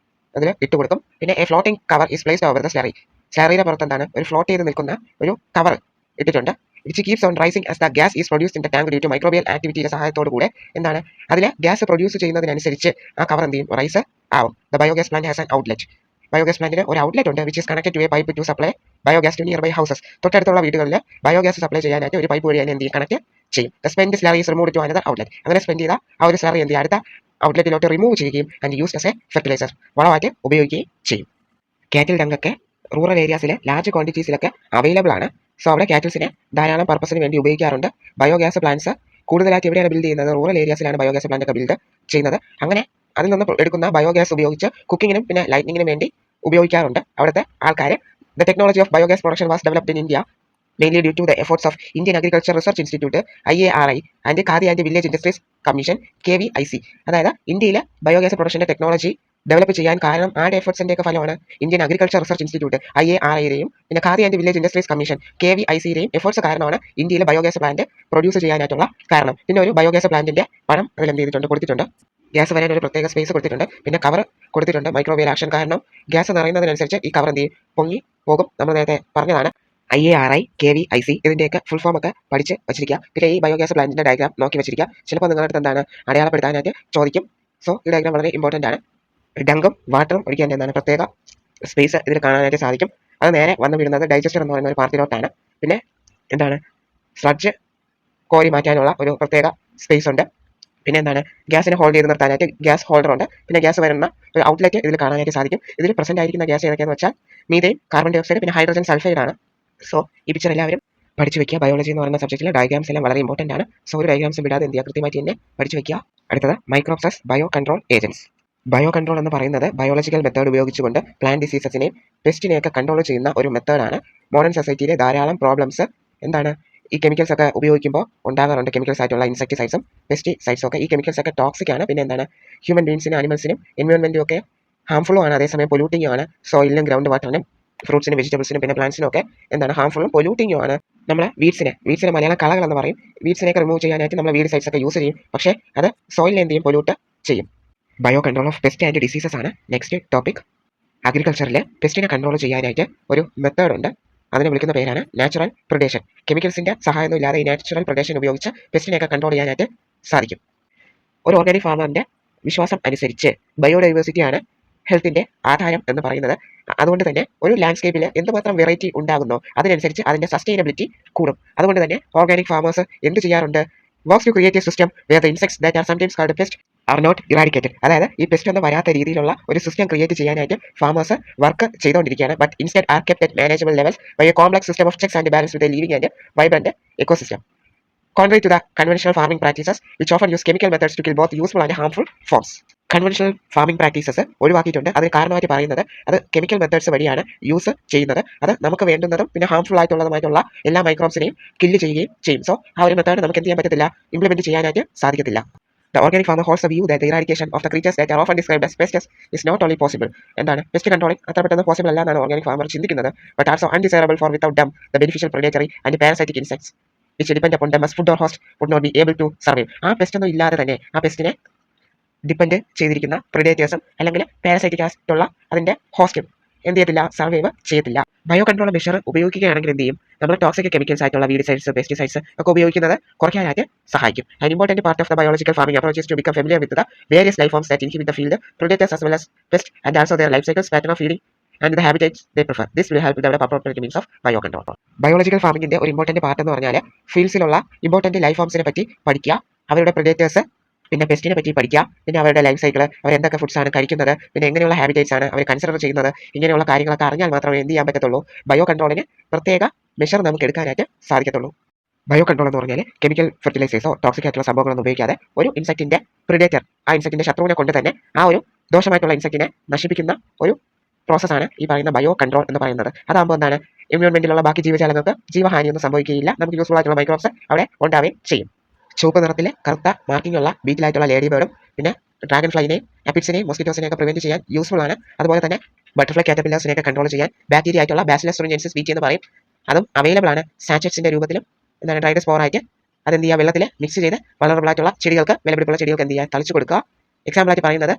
അതിന് ഇട്ടുകൊടുക്കും. പിന്നെ a floating cover is placed over the slurry. സ്ലറിയുടെ പുറത്ത് എന്താണ്? ഒരു ഫ്ലോട്ട് ചെയ്ത് നിൽക്കുന്ന ഒരു കവർ ഇട്ടിട്ടുണ്ട്. Which keeps on rising as the gas is produced in the tank due to microbial ആക്ടിവിറ്റിയുടെ സഹായത്തോടു കൂടെ എന്താണ്? അതിൽ ഗ്യാസ് പ്രൊഡ്യൂസ് ചെയ്യുന്നതിനനുസരിച്ച് ആ കവർ എന്ത് ചെയ്യും? റൈസ് ആവും. The biogas plant has an outlet. Biogas പ്ലാന്റിന് ഒരു ഔട്ട്ലെറ്റ് ഉണ്ട് which is connected to a pipe to supply biogas to near by houses. തൊട്ടടുത്തുള്ള വീടുകളിൽ ബയോഗ്യാസ് സപ്ലൈ ചെയ്യാനായിട്ട് ഒരു പൈപ്പ് വഴി തന്നെ എന്ത് ചെയ്യും കണക്ട് ചെയ്യും. The spend slurry is remove to another outlet. അങ്ങനെ സ്പെൻഡ് ചെയ്ത ആ ഒരു സ്ലറി എന്ത് ചെയ്യും അടുത്ത ഔട്ട്ലെറ്റിലോട്ട് റിമൂവ് ചെയ്യുകയും and use as a fertiliser വളമായിട്ട് ഉപയോഗിക്കുകയും ചെയ്യും. കാറ്റിൽ ഡങ്കൊക്കെ റൂറൽ ഏരിയാസിൽ ലാർജ് ക്വാണ്ടിറ്റീസിലൊക്കെ അവൈലബിൾ ആണ്. സോ അവിടെ കാറ്റിൽസിനെ ധാരാളം പർപ്പസിന് വേണ്ടി ഉപയോഗിക്കാറുണ്ട്. ബയോഗ്യാസ് പ്ലാന്റ്സ് കൂടുതലായിട്ട് എവിടെയാണ് ബിൽഡ് ചെയ്യുന്നത്? റൂറൽ ഏരിയാസിലാണ് ബയോഗ്യാസ് പ്ലാന്റ് ഒക്കെ ബിൽഡ് ചെയ്യുന്നത്. അങ്ങനെ അതിൽ നിന്ന് എടുക്കുന്ന ബയോഗ്യാസ് ഉപയോഗിച്ച് കുക്കിങ്ങിനും പിന്നെ ലൈറ്റിങ്ങിനും വേണ്ടി ഉപയോഗിക്കാറുണ്ട് അവിടുത്തെ ആൾക്കാർ. The technology of biogas production was developed in India mainly due to the efforts of Indian Agriculture Research Institute IARI and Khadi and Village Industries Commission KVIC. അതായത് ഇന്ത്യയിലെ ബയോഗ്യാസ് പ്രൊഡക്ഷൻ്റെ ടെക്നോളജി ഡെവലപ്പ് ചെയ്യാൻ കാരണം ആരുടെ എഫേർട്സിൻ്റെ ഒക്കെ ഫലമാണ് ഇന്ത്യൻ അഗ്രികൾച്ചർ റിസർച്ച് ഇൻസ്റ്റിറ്റ്യൂട്ട് IARIയുടെയും പിന്നെ Khadi and village industries commission KVICയുടെയും എഫേർട്സ് കാരണമാണ് ഇന്ത്യയിലെ ബയോഗ്യാസ് പ്ലാന്റ് പ്രൊഡ്യൂസ് ചെയ്യാനായിട്ടുള്ള കാരണം. പിന്നെ ഒരു ബയോഗ്യാസ് പ്ലാന്റിന്റെ പണം അതിൽ എന്ത് ചെയ്തിട്ടുണ്ട് കൊടുത്തിട്ടുണ്ട്. ഗ്യാസ് വരാൻ ഒരു പ്രത്യേക സ്പേസ് കൊടുത്തിട്ടുണ്ട്. പിന്നെ കവർ കൊടുത്തിട്ടുണ്ട്. മൈക്രോവേവ് ആക്ഷൻ കാരണം ഗ്യാസ് നിറയുന്നതിനനുസരിച്ച് ഈ കവർ എന്ത് ചെയ്യും പൊങ്ങി പോകും. നമ്മൾ നേരത്തെ പറഞ്ഞതാണ്. IARI KVIC ഇതിൻ്റെയൊക്കെ ഫുൾ ഫോം ഒക്കെ പഠിച്ച് വെച്ചിരിക്കുക. പിന്നെ ഈ ബയോഗ്യാസ് പ്ലാന്റിന്റെ ഡയഗ്രാം നോക്കി വെച്ചിരിക്കുക. ചിലപ്പോൾ നിങ്ങളുടെ അടുത്ത് എന്താണ് അടയാളപ്പെടുത്താനായിട്ട് ചോദിക്കും. സോ ഈ ഡയഗ്രാം വളരെ ഇമ്പോർട്ടൻ്റ് ആണ്. ഡങ്കും വാട്ടറും ഒഴിക്കാൻ എന്താണ് പ്രത്യേക സ്പേസ് ഇതിൽ കാണാനായിട്ട് സാധിക്കും. അത് നേരെ വന്ന് വീഴുന്നത് ഡൈജസ്റ്റർ എന്ന് പറയുന്ന ഒരു പാർട്ടിലോട്ടാണ്. പിന്നെ എന്താണ് സ്ലഡ്ജ് കോരി മാറ്റാനുള്ള ഒരു പ്രത്യേക സ്പേസ് ഉണ്ട്. പിന്നെ എന്താണ് ഗ്യാസിനെ ഹോൾഡ് ചെയ്ത് നിർത്താനായിട്ട് ഗ്യാസ് ഹോൾഡർ ഉണ്ട്. പിന്നെ ഗ്യാസ് വരുന്ന ഒരു ഔട്ട്ലെറ്റ് ഇതിൽ കാണാനായിട്ട് സാധിക്കും. ഇതിൽ പ്രസന്റ് ആയിരിക്കുന്ന ഗ്യാസ് ഏതൊക്കെയാണെന്ന് വെച്ചാൽ മീഥെയ്ൻ, കാർബൺ ഡൈ ഓക്സൈഡ്, പിന്നെ ഹൈഡ്രജൻ സൾഫൈഡ് ആണ്. സോ ഈ പിക്ചർ എല്ലാവരും പഠിച്ചു വെക്കുക. ബയോളജി എന്ന് പറയുന്ന സബ്ജക്റ്റിൽ ഡയഗ്രാംസ് എല്ലാം വളരെ ഇമ്പോർട്ടൻ്റ് ആണ്. സോ ഒരു ഡയഗ്രാംസ് വിടാതെ എന്ത് ചെയ്യുക കൃത്യമായിട്ട് തന്നെ പഠിച്ചു വെക്കുക. അടുത്തത് microbes as bio control agents. Bio control എന്ന് പറയുന്നത് ബയോളജിക്കൽ മെത്തേഡ് ഉപയോഗിച്ചുകൊണ്ട് പ്ലാന്റ് ഡിസീസസിനെയും പെസ്റ്റിനെയൊക്കെ കൺട്രോൾ ചെയ്യുന്ന ഒരു മെത്തേഡാണ്. മോഡേൺ സൊസൈറ്റിയിലെ ധാരാളം പ്രോബ്ലംസ് എന്താണ് ഈ കെമിക്കൽസ് ഒക്കെ ഉപയോഗിക്കുമ്പോൾ ഉണ്ടാകാറുണ്ട്. കെമിക്കൽസ് ആയിട്ടുള്ള ഇൻസെക്ടിസൈഡ്സും പെസ്റ്റിസൈഡ്സും ഒക്കെ. ഈ കെമിക്കൽസ് ഒക്കെ ടോക്സിക് ആണ്. പിന്നെ എന്താണ് ഹ്യൂമൻ ബീങ്സിനും അനിമൽസിനും എൻവയോൺമെൻറ്റും ഒക്കെ ഹാംഫുള്ളും ആണ്. അതേസമയം പൊല്യൂട്ടിംഗ് ആണ്. സോയിലിനും ഗ്രൗണ്ട് വാട്ടറിനും ഫ്രൂട്ട്സിനും വെജിറ്റബിൾസിനും പിന്നെ പ്ലാന്റ്സിനും ഒക്കെ എന്താണ് ഹാംഫുള്ളും പൊല്യൂട്ടിങ്ങും ആണ്. നമ്മൾ വീഡ്സിനെ മലയാളം കളകൾ എന്ന് പറയും. വീഡ്സിനെയൊക്കെ റിമൂവ് ചെയ്യാനായിട്ട് നമ്മൾ വീഡിസൈഡ്സ് ഒക്കെ യൂസ് ചെയ്യും. പക്ഷേ അത് സോയിലിനെ എന്ത് ചെയ്യും പൊല്യൂട്ട് ചെയ്യും. Bio control of pest and diseases ആണ് നെക്സ്റ്റ് ടോപ്പിക്. അഗ്രികൾച്ചറിൽ പെസ്റ്റിനെ കൺട്രോൾ ചെയ്യാനായിട്ട് ഒരു മെത്തേഡ് ഉണ്ട്. അതിനെ വിളിക്കുന്ന പേരാണ് നാച്ചുറൽ പ്രിഡേഷൻ. കെമിക്കൽസിൻ്റെ സഹായമൊന്നും ഇല്ലാതെ ഈ നാച്ചുറൽ പ്രിഡേഷൻ ഉപയോഗിച്ച് പെസ്റ്റിനെയൊക്കെ കൺട്രോൾ ചെയ്യാനായിട്ട് സാധിക്കും. ഒരു ഓർഗാനിക് ഫാമറിൻ്റെ വിശ്വാസം അനുസരിച്ച് ബയോഡൈവേഴ്സിറ്റിയാണ് ഹെൽത്തിൻ്റെ ആധാരം എന്ന് പറയുന്നത്. അതുകൊണ്ട് തന്നെ ഒരു ലാൻഡ്സ്കേപ്പിൽ എന്തുമാത്രം വെറൈറ്റി ഉണ്ടാകുന്നോ അതിനനുസരിച്ച് അതിൻ്റെ സസ്റ്റൈനബിലിറ്റി കൂടും. അതുകൊണ്ട് തന്നെ ഓർഗാനിക് ഫാമേഴ്സ് എന്ത് ചെയ്യാറുണ്ട്? Works to create a system where the insects that are sometimes called pest are not eradicated. അതായത് ഈ പെസ്റ്റ് ഒന്നും വരാത്ത രീതിയിലുള്ള ഒരു സിസ്റ്റം ക്രിയേറ്റ് ചെയ്യാനായിട്ട് ഫാമേഴ്സ് വർക്ക് ചെയ്തുകൊണ്ടിരിക്കുകയാണ്. But instead are kept at manageable levels by a complex system of checks and balance with a living and vibrant ecosystem. Contrary to the conventional farming practices, which often use chemical methods to kill both useful and harmful forms. Conventional farming practices ഒഴിവാക്കിയിട്ടുണ്ട്. അതിന് കാരണമായിട്ട് പറയുന്നത് അത് chemical methods വഴിയാണ് use ചെയ്യുന്നത്. അത് നമുക്ക് വേണ്ടുന്നതും പിന്നെ ഹാംഫുൾ ആയിട്ടുള്ളതുമായിട്ടുള്ള എല്ലാ മൈക്രോബ്സിനെയും കില്ല് ചെയ്യുകയും ചെയ്യും. സോ ആ ഒരു മെത്തേഡ് നമുക്ക് എന്ത് ചെയ്യാൻ പറ്റത്തില്ല, ഇംപ്ലിമെന്റ് ചെയ്യാനായിട്ട് സാധിക്കത്തില്ല. The organic farmer holds the view that the eradication of the creatures that are often described as pests is not only possible. എന്താണ് പെസ്റ്റ് കൺട്രോളിംഗ് അത്ര പെട്ടെന്ന് പോസിബിൾ അല്ല എന്നാണ് ഓർഗാനിക് ഫാമർ ചിന്തിക്കുന്നത്. But also undesirable for without them the beneficial predatory and parasitic insects which depend upon them as food or host would not be able to survive. ആ pest ഒന്നും ഇല്ലാതെ തന്നെ ആ പെസ്റ്റിനെ ഡിപ്പെൻഡ് ചെയ്തിരിക്കുന്ന പ്രിഡേറ്റേഴ്സും അല്ലെങ്കിൽ പാരസൈറ്റിക് ആയിട്ടുള്ള അതിൻ്റെ ഹോസ്റ്റും എന്ത് ചെയ്യത്തില്ല, സർവൈവ് ചെയ്യത്തില്ല. ബയോ കൺട്രോൾ മെഷർ ഉപയോഗിക്കുകയാണെങ്കിൽ എന്ത് ചെയ്യും, നമ്മൾ ടോക്സിക് കെമിക്കൽസ് ആയിട്ടുള്ള വീഡിസൈഡ്സ് പെസ്റ്റിസൈഡ്സ് ഒക്കെ ഉപയോഗിക്കുന്നത് കുറയ്ക്കാനായിട്ട് സഹായിക്കും. An important part of the biological farming approach is to become familiar with the various life forms that inhibit the field predators as well as pests and also their life cycles, pattern of feeding and the habitats they prefer. This will help develop appropriate means of biocontrol. Biological ഫാമിങ്ങിന്റെ ഒരു important part എന്ന് പറഞ്ഞാൽ ഫീൽഡ്സിലുള്ള important life ഫോംസിനെ പറ്റി പഠിക്കുക, അവരുടെ predators പിന്നെ പെസ്റ്റിനെ പറ്റി പഠിക്കുക, പിന്നെ അവരുടെ ലൈഫ് സൈക്കിൾ, അവർ എന്തൊക്കെ ഫുഡ്സ് ആണ് കഴിക്കുന്നത്, പിന്നെ എങ്ങനെയുള്ള ഹാബിറ്റേറ്റ്സ് ആണ് അവർ കൺസിഡർ ചെയ്യുന്നത്, ഇങ്ങനെയുള്ള കാര്യങ്ങളൊക്കെ അറിഞ്ഞാൽ മാത്രമേ എന്ത് ചെയ്യാൻ പറ്റത്തുള്ളൂ, ബയോ കൺട്രോളിന് പ്രത്യേക മെഷർ നമുക്ക് എടുക്കാനായിട്ട് സാധിക്കത്തുള്ളൂ. ബയോ കൺട്രോൾ എന്ന് പറഞ്ഞാൽ കെമിക്കൽ ഫെർട്ടിലൈസേഴ്സോ ടോക്സിക് ആയിട്ടുള്ള സംഭവങ്ങളൊന്നും ഉപയോഗിക്കാതെ ഒരു ഇൻസെക്റ്റിന്റെ പ്രിഡേറ്റർ, ആ ഇൻസെക്റ്റിന്റെ ശത്രുവിനെ കൊണ്ട് തന്നെ ആ ഒരു ദോഷമായിട്ടുള്ള ഇൻസെക്റ്റിനെ നശിപ്പിക്കുന്ന ഒരു പ്രോസസ്സാണ് ഈ പറയുന്ന ബയോ കൺട്രോൾ എന്ന് പറയുന്നത്. അതാകുമ്പോൾ എന്താണ്, എൻവയോൺമെന്റിലുള്ള ബാക്കി ജീവജാലങ്ങൾക്ക് ജീവഹാനിയൊന്നും സംഭവിക്കുകയില്ല, നമുക്ക് യൂസ്ഫുൾ ആയിട്ടുള്ള മൈക്രോബ്സ് അവിടെ ഉണ്ടാവുകയും ചെയ്യും. ചുവപ്പ് നിറത്തിലെ കറുത്ത മാർക്കിംഗ് ഉള്ള ബീറ്റിലായിട്ടുള്ള ലേഡി ബേർഡും പിന്നെ ഡ്രാഗൺ ഫ്ലൈനെയും അപ്പിഡ്സിനെയും മോസ്കിറ്റോസിനെയൊക്കെ പ്രിവെന്റ് ചെയ്യാൻ യൂസ്ഫുൾ ആണ്. അതുപോലെ തന്നെ ബട്ടർഫ്ലൈ കാറ്റർപില്ലേഴ്സിനെയൊക്കെ കൺട്രോൾ ചെയ്യാൻ ബാക്ടീരിയ ആയിട്ടുള്ള ബാസിലസ് തുറിഞ്ചെൻസിസ് ബീറ്റി എന്ന് പറയും, അതും അവൈലബിൾ ആണ് സാച്ചറ്റ്സിന്റെ രൂപത്തിലും എന്താണ് ഡ്രൈഡ് സ്പോർ ആയിട്ട്. അതെന്ത് ചെയ്യുക, വെള്ളത്തിൽ മിക്സ് ചെയ്ത് വളറബിൾ ആയിട്ടുള്ള ചെടികൾക്ക്, വിലപിടിപ്പുള്ള ചെടികൾക്ക് എന്ത് ചെയ്യുക, തളിച്ചു കൊടുക്കുക. എക്സാമ്പിൾ ആയിട്ട് പറയുന്നത്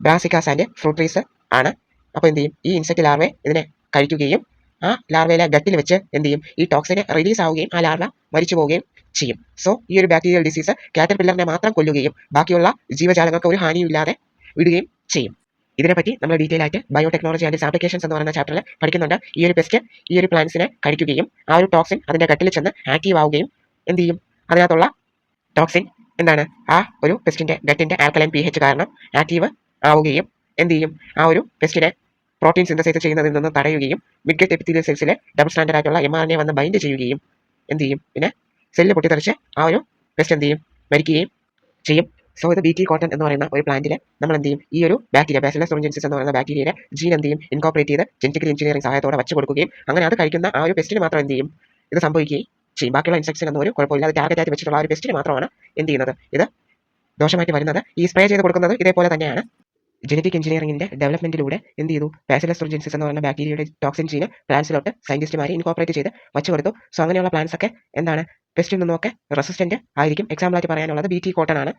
ബ്രാസിക്കാസ് ആൻഡ് ഫ്രൂട്ട് ട്രീസ് ആണ്. അപ്പോൾ എന്ത് ചെയ്യും, ഈ ഇൻസെക്ട് ലാർവെ ഇതിനെ കഴിക്കുകയും ആ ലാർവയിലെ ഗട്ടിൽ വെച്ച് എന്ത് ചെയ്യും, ഈ ടോക്സിന് റിലീസ് ആവുകയും ആ ലാർവ മരിച്ചു പോവുകയും ചെയ്യും. സോ ഈ ഒരു ബാക്ടീരിയൽ ഡിസീസ് കാറ്റർപില്ലറിനെ മാത്രം കൊല്ലുകയും ബാക്കിയുള്ള ജീവജാലങ്ങൾക്ക് ഒരു ഹാനിയും ഇല്ലാതെ വിടുകയും ചെയ്യും. ഇതിനെപ്പറ്റി നമ്മൾ ഡീറ്റെയിൽ ആയിട്ട് ബയോടെക്നോളജി ആൻഡ് ആപ്ലിക്കേഷൻസ് എന്ന് പറയുന്ന ചാപ്റ്ററിൽ പഠിക്കുന്നുണ്ട്. ഈ ഒരു പെസ്റ്റ് ഈ ഒരു പ്ലാന്റ്സിനെ കഴിക്കുകയും ആ ഒരു ടോക്സിൻ അതിന്റെ ഗട്ടിൽ ചെന്ന് ആക്റ്റീവ് ആവുകയും എന്ത് ചെയ്യും, അതിനകത്തുള്ള ടോക്സിൻ എന്താണ് ആ ഒരു പെസ്റ്റിന്റെ ഗട്ടിന്റെ ആൽക്കലൈൻ pH കാരണം ആക്റ്റീവ് ആവുകയും എന്ത് ചെയ്യും, ആ ഒരു പെസ്റ്റിനെ പ്രോട്ടീൻ സിന്തസൈസ് ചെയ്യുന്നതിൽ നിന്ന് തടയുകയും മിഡ് ഗട്ട് എപ്പിത്തീലിയൽ സെൽസിലെ ഡബിൾ സ്റ്റാൻഡേർഡ് ആയിട്ടുള്ള mRNA വന്ന് ബൈൻഡ് ചെയ്യുകയും എന്ത് ചെയ്യും, പിന്നെ സെല്ല് പൊട്ടിത്തെറിച്ച് ആ ഒരു പെസ്റ്റ് എന്ത് ചെയ്യും, മരിക്കുകയും ചെയ്യും. സോ ഇത് BT കോട്ടൺ എന്ന് പറയുന്ന ഒരു പ്ലാന്റിൽ നമ്മൾ എന്ത് ചെയ്യും, ഈ ഒരു ബാക്ടീരിയ ബാസിലസ് തുറിഞ്ചെൻസിസ് എന്ന് പറയുന്ന ബാക്ടീരിയയുടെ ജീൻ എന്ത് ചെയ്യും, ഇൻകോപ്പറേറ്റ് ചെയ്ത് ജനറ്റിക്കൽ എഞ്ചിനീയറിംഗ് സഹായത്തോടെ വെച്ച് കൊടുക്കുകയും അങ്ങനെ അത് കഴിക്കുന്ന ആ ഒരു പെസ്റ്റിന് മാത്രം എന്ത് ചെയ്യും, ഇത് സംഭവിക്കുകയും ചെയ്യും. ബാക്കിയുള്ള ഇൻസെക്ട്സിനൊന്നും ഒരു കുഴപ്പമില്ല. അത് ടാർഗറ്റ് ആയിട്ട് വെച്ചിട്ടുള്ള ആ ഒരു പെസ്റ്റിന് മാത്രമാണ് എന്ത് ചെയ്യുന്നത്, ഇത് ദോഷമായിട്ട് വരുന്നത്. ഈ സ്പ്രേ ചെയ്ത് കൊടുക്കുന്നത് ഇതേപോലെ തന്നെയാണ്. ജനറ്റിക് എഞ്ചിനീയറിംഗിന്റെ ഡെവലപ്മെന്റിലൂടെ എന്ത് ചെയ്തു, ബാസിലസ് തുറിഞ്ചെൻസിസ് എന്ന് പറയുന്ന ബാക്ടീരിയയുടെ ടോക്സിൻ ജീന് പ്ലാന്റ്സിലോട്ട് സയന്റിസ്റ്റുമാർ ഇൻകോപ്പറേറ്റ് ചെയ്ത് വെച്ച് കൊടുത്തു. സോ അങ്ങനെയുള്ള പ്ലാന്റ്സ് ഒക്കെ എന്താണ്, പെസ്റ്റിൽ നിന്നൊക്കെ റെസിസ്റ്റന്റ് ആയിരിക്കും. എക്സാമ്പിളായിട്ട് പറയാനുള്ളത് BT കോട്ടൺ ആണ്.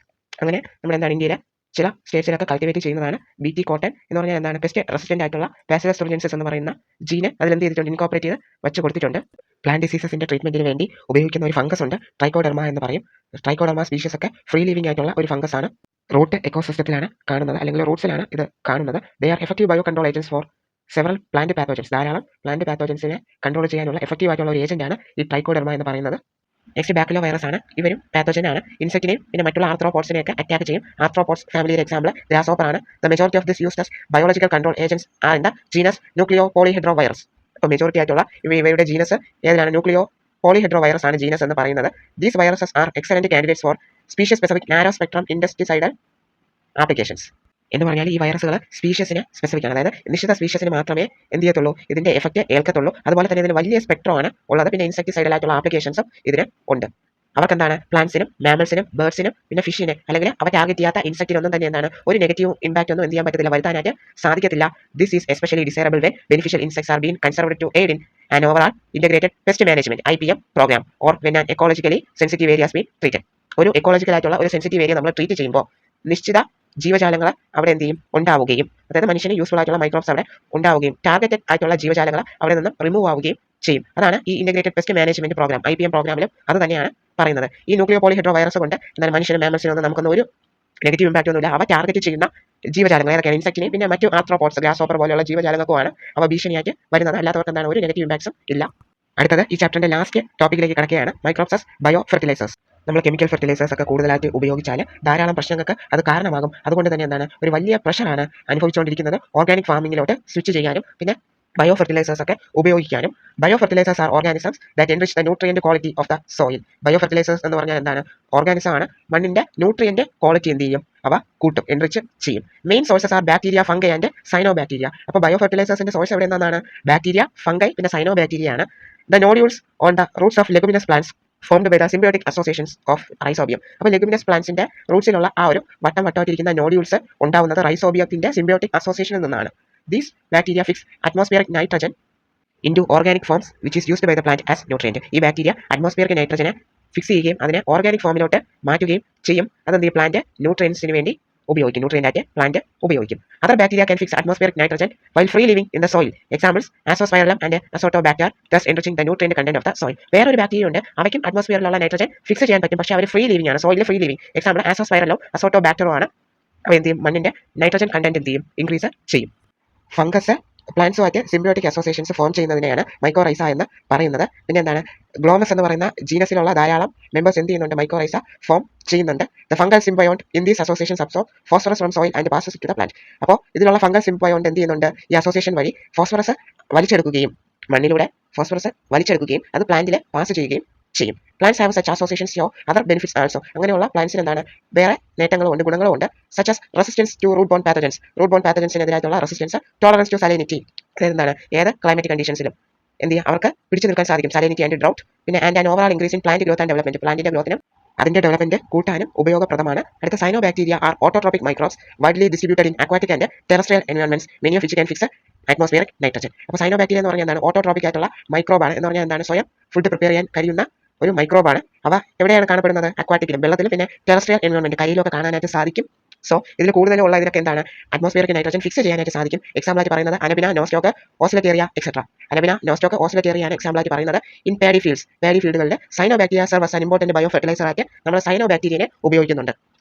അങ്ങനെ നമ്മുടെ എന്താണ് ഇന്ത്യയിലെ ചില സ്റ്റേറ്റ്സിലൊക്കെ കൾട്ടിവേറ്റ് ചെയ്യുന്നതാണ് BT കോട്ടൺ എന്ന് പറഞ്ഞാൽ എന്താണ്, പെസ്റ്റ് റെസിസ്റ്റന്റ് ആയിട്ടുള്ള ബാസിലസ് തുറിഞ്ചെൻസിസ് എന്ന് പറയുന്ന ജീന് അതിൽ എന്ത് ചെയ്തിട്ടുണ്ട്, ഇൻകോപ്പറേറ്റ് ചെയ്ത് വെച്ച് കൊടുത്തിട്ടുണ്ട്. പ്ലാന്റ് ഡിസീസസിന്റെ ട്രീറ്റ്മെന്റിന് വേണ്ടി ഉപയോഗിക്കുന്ന ഒരു ഫംഗസ് ഉണ്ട്, ട്രൈക്കോഡെർമ എന്ന് പറയും. ട്രൈക്കോഡെർമ സ്പീഷീസ് ഒക്കെ ഫ്രീ ലിവിംഗ് ആയിട്ടുള്ള ഒരു ഫംഗസ് ആണ്. റൂട്ട് എക്കോസിസ്റ്റത്തിലാണ് കാണുന്നത്, അല്ലെങ്കിൽ റൂട്ട്സിലാണ് ഇത് കാണുന്നത്. They are effective bio control agents four several plant pathogens. ധാരാളം പ്ലാന്റ് പാത്തോജൻസിനെ കൺട്രോൾ ചെയ്യാനുള്ള എഫക്റ്റീവ് ആയിട്ടുള്ള ഒരു ഏജന്റ് ആണ് ഈ ട്രൈക്കോഡെർമ എന്ന് പറയുന്നത്. നെക്സ്റ്റ് ബാക്ടീരിയ വൈറസ് ആണ്. ഇവരും പാത്തോജൻ ആണ്. ഇൻസെക്റ്റിനെയും പിന്നെ മറ്റുള്ള ആർത്രോപോഡ്സിനെ ഒക്കെ അറ്റാക്ക് ചെയ്യും. ആർത്രോപോഡ്സ് ഫാമിലിയുടെ എക്സാമ്പിൾ ഗ്രാസ്ഹോപ്പർ ആണ്. The majority of this used as biological control agents are in the genus nucleopolyhedrovirus. അപ്പോൾ മെജോറിറ്റി ആയിട്ടുള്ള ഇവയുടെ ജീനസ് ഏതാണ്, ന്യൂക്ലിയോ പോളിഹെഡ്രോ വൈറസ് ആണ് ജീനസ് എന്ന് പറയുന്നത്. These viruses are excellent candidates for species specific narrow spectrum insecticidal applications. എന്ന് പറഞ്ഞാൽ ഈ വൈറസുകൾ സ്പീഷ്യസിന് സ്പെസിഫിക് ആണ്. അതായത് നിശ്ചിത സ്പീഷ്യസിന് മാത്രമേ എന്ത് ചെയ്യത്തുള്ളൂ, ഇതിന്റെ എഫക്റ്റ് ഏൽക്കത്തുള്ളൂ. അതുപോലെ തന്നെ ഇതിന് വലിയ സ്പെക്ട്രമാണ് ഉള്ളത്. പിന്നെ ഇൻസെക്ടിസൈഡൽ ആയിട്ടുള്ള ആപ്ലിക്കേഷൻസും ഇതിന് ഉണ്ട്. അവർക്ക് എന്താണ്, പ്ലാന്റ്സിനും മാമൽസിനും ബേർഡ്സിനും പിന്നെ ഫിഷിന് അല്ലെങ്കിൽ അവ ടാർഗറ്റ് ചെയ്യാത്ത ഇൻസെക്റ്റിനൊന്നും തന്നെ എന്താണ് ഒരു നെഗറ്റീവ് ഇമ്പാക്റ്റ് ഒന്നും എന്ത് ചെയ്യാൻ പറ്റത്തില്ല, വരുത്താനായിട്ട് സാധിക്കത്തില്ല. This is especially desirable when beneficial insects are been conserved to aid in an overall integrated pest management IPM programme or when an ecologically sensitive areas been treated. ഒരു എക്കോളജിക്കൽ ആയിട്ടുള്ള ഒരു sensitive area നമ്മൾ treat ചെയ്യുമ്പോൾ നിശ്ചിത ജീവജാലങ്ങൾ അവിടെ എന്ത് ചെയ്യും, ഉണ്ടാവുകയും, അതായത് മനുഷ്യന് യൂസ്ഫുൾ ആയിട്ടുള്ള മൈക്രോബ്സ് അവിടെ ഉണ്ടാവുകയും ടാർഗറ്റഡ് ആയിട്ടുള്ള ജീവജാലങ്ങൾ അവിടെ നിന്ന് റിമൂവ് ആവുകയും ചെയ്യും. അതാണ് ഈ integrated pest management programme IPM പ്രോഗ്രാമിലും അത് തന്നെയാണ് പറയുന്നത്. ഈ ന്യൂക്ലിയോ പോളിഹെഡ്രോ വൈറസ് കൊണ്ട് എന്നാൽ മനുഷ്യനും മാമൽസിനും നമുക്കൊന്നും ഒരു നെഗറ്റീവ് ഇമ്പാക്റ്റ് ഒന്നുമില്ല. അവ ടാർഗറ്റ് ചെയ്യുന്ന ജീവജാലങ്ങൾ ഏതൊക്കെയാണ്, ഇൻസെക്റ്റിനെയും പിന്നെ മറ്റു ആർത്രോപോഡ്സ് ഗ്രാസ്ഹോപ്പർ പോലെയുള്ള ജീവജാലങ്ങൾക്കുമാണ് അവ ഭീഷണിയായിട്ട് വരുന്നത്. അല്ലാത്തവർക്ക് എന്താണ് ഒരു നെഗറ്റീവ് ഇമ്പാക്ട്സും ഇല്ല. അടുത്തത് ഈ ചാപ്റ്ററിന്റെ ലാസ്റ്റ് ടോപ്പിക്കിലേക്ക് കടക്കുകയാണ്, മൈക്രോബ്സ് ബയോ ഫെർട്ടിലൈസേഴ്സ്. നമ്മൾ കെമിക്കൽ ഫെർട്ടിലൈസേഴ്സ് ഒക്കെ കൂടുതലായിട്ട് ഉപയോഗിച്ചാൽ ധാരാളം പ്രശ്നങ്ങൾക്ക് അത് കാരണമാകും. അതുകൊണ്ട് തന്നെ എന്താണ് ഒരു വലിയ പ്രഷറാണ് അനുഭവിച്ചുകൊണ്ടിരിക്കുന്നത് ഓർഗാനിക് ഫാമിങ്ങിലോട്ട് സ്വിച്ച് ചെയ്യാനും പിന്നെ ബയോ ഫെർട്ടിലൈസേഴ്സ് ഒക്കെ ഉപയോഗിക്കാനും. Bio fertilisers are organisms that enrich the nutrient quality of the soil. Bio fertilisers എന്ന് പറഞ്ഞാൽ എന്താണ്, ഓർഗാനിസം ആണ്. മണ്ണിന്റെ ന്യൂട്രിയന്റ് ക്വാളിറ്റി എന്ത് ചെയ്യും, അവ കൂട്ടും, എൻറിച്ച് ചെയ്യും. Main sources are bacteria, fungi and cyanobacteria. അപ്പോൾ ബയോ ഫെർട്ടിലൈസേഴ്സിന്റെ സോഴ്സ് എവിടെ നിന്നാണ്, ബാക്ടീരിയ, ഫംഗൈ പിന്നെ സൈനോ ബാക്ടീരിയ ആണ്. The nodules on the roots of leguminous plants formed by the symbiotic associations of rhizobium. അപ്പോൾ ലെഗുമിനസ് പ്ലാന്റ്സിന്റെ റൂട്ട്സിലുള്ള ആ ഒരു വട്ടമായിട്ടിരിക്കുന്ന നോഡ്യൂൾസ് ഉണ്ടാവുന്നത് റൈസോബിയത്തിന്റെ സിംബയോട്ടിക് അസോസിയേഷനിൽ നിന്നാണ്. These bacteria fix atmospheric nitrogen into organic forms which is used by the plant as nutrient. ഈ bacteria atmospheric നൈട്രജനെ fix ചെയ്യുകയും അതിനെ ഓർഗാനിക് ഫോമിലോട്ട് മാറ്റുകയും ചെയ്യും. അതെന്ത് പ്ലാന്റ് ന്യൂട്രിയൻസിന് വേണ്ടി ഉപയോഗിക്കും, ന്യൂട്രിയന്റ് ആയിട്ട് പ്ലാന്റ് ഉപയോഗിക്കും. Other bacteria can fix atmospheric nitrogen while free living in the soil. Examples Azospirillum and Azotobacter, thus enriching the nutrient content of the soil. വേറൊരു ബാക്ടീരിയ ഉണ്ട്, അവയ്ക്കും അറ്റ്മോസ്ഫിയറിലുള്ള നൈട്രജൻ ഫിക്സ് ചെയ്യാൻ പറ്റും, പക്ഷേ അവർ ഫ്രീ ലിവിംഗ് ആണ്, സോയിലിൽ free living. Example Azospirillum, Azotobacter ആണ്. അവ എന്ത് ചെയ്യും, മണ്ണിന്റെ നൈട്രജൻ കണ്ടന്റ് എന്ത് ചെയ്യും, ഇൻക്രീസ് ചെയ്യും. ഫംഗസ് പ്ലാന്റ്സുമായിട്ട് സിംബയോട്ടിക് അസോസിയേഷൻസ് ഫോം ചെയ്യുന്നതിനെയാണ് മൈക്കോറൈസ എന്ന് പറയുന്നത്. പിന്നെ എന്താണ്, ഗ്ലോമസ് എന്ന് പറയുന്ന ജീനസിലുള്ള ധാരാളം മെമ്പേഴ്സ് എന്ത് ചെയ്യുന്നുണ്ട്, മൈക്കോറൈസ ഫോം ചെയ്യുന്നുണ്ട്. The fungal symbiont in these associations absorb phosphorus from soil and passes to the plant. അപ്പോൾ ഇതിലുള്ള ഫംഗൽ സിംബയോണ്ട് എന്ത് ചെയ്യുന്നുണ്ട്, ഈ അസോസിയേഷൻ വഴി ഫോസ്ഫറസ് വലിച്ചെടുക്കുകയും മണ്ണിലൂടെ ഫോസ്ഫറസ് വലിച്ചെടുക്കുകയും അത് പ്ലാന്റിൽ പാസ് ചെയ്യുകയും ചെയ്യും. Plants have such associations show other benefits also. അങ്ങനെയുള്ള പ്ലാന്റ്സിന് എന്താണ് വേറെ നേട്ടങ്ങളും ഉണ്ട്, ഗുണങ്ങളും ഉണ്ട്. Such as resistance to root borne pathogens. Root borne പാത്തജൻസിനെതിരായിട്ടുള്ള റെസിസ്റ്റൻസ്, ടോളറൻസ് ടു സലൈനിറ്റി. അതായത് എന്താണ്, ഏത് ക്ലൈമാറ്റിക് കണ്ടീഷൻസിലും എന്ത് ചെയ്യുക, അവർക്ക് പിടിച്ചു നിൽക്കാൻ സാധിക്കും. Salinity and drought. പിന്നെ and an overall increase in plant growth and development. പ്ലാന്റിന്റെ ഗ്രോത്തിനും അതിന്റെ ഡെവലപ്മെന്റ് കൂട്ടാനും ഉപയോഗപ്രദമാണ്. അടുത്ത cyanobacteria are autotrophic microbes widely distributed in aquatic and terrestrial environments. Many of which can fix atmospheric nitrogen. അപ്പോൾ സൈനോ bacteria എന്ന് പറഞ്ഞാൽ എന്താണ്, ഓട്ടോട്രോപിക് ആയിട്ടുള്ള മൈക്രോബാണ്. എന്ന് പറഞ്ഞാൽ എന്താണ്, സ്വയം ഫുഡ് പ്രിപ്പയർ ചെയ്യാൻ കഴിയുന്ന ഒരു മൈക്രോബാണ്. അവ എവിടെയാണ് കാണപ്പെടുന്നത്, അക്വാറ്റിക്കിലും, വെള്ളത്തിലും പിന്നെ ടെറസ്ട്രിയൽ എൻവയോൺമെന്റ് കരയിലൊക്കെ കാണാനായിട്ട് സാധിക്കും. സോ ഇതിൽ കൂടുതലുള്ള ഇതിനൊക്കെ എന്താണ്, അറ്റ്മോസ്ഫിയറിക് നൈട്രജൻ ഫിക്സ് ചെയ്യാനായിട്ട് സാധിക്കും. എക്സാമ്പിൾ ആയിട്ട് പറയുന്നത് Anabaena, Nostoc, Oscillatoria etcetera. Anabaena, Nostoc, Oscillatoria ആണ് എക്സാമ്പിൾ ആയിട്ട് പറയുന്നത്. ഇൻ പാഡി ഫീൽഡ്സ്, പാഡി ഫീൽഡുകളിൽ cyanobacteria serves an important biofertilizer ആയിട്ട് നമ്മൾ സൈനോ ബാക്ടീരിയനെ ഉപയോഗിക്കുന്നുണ്ട്.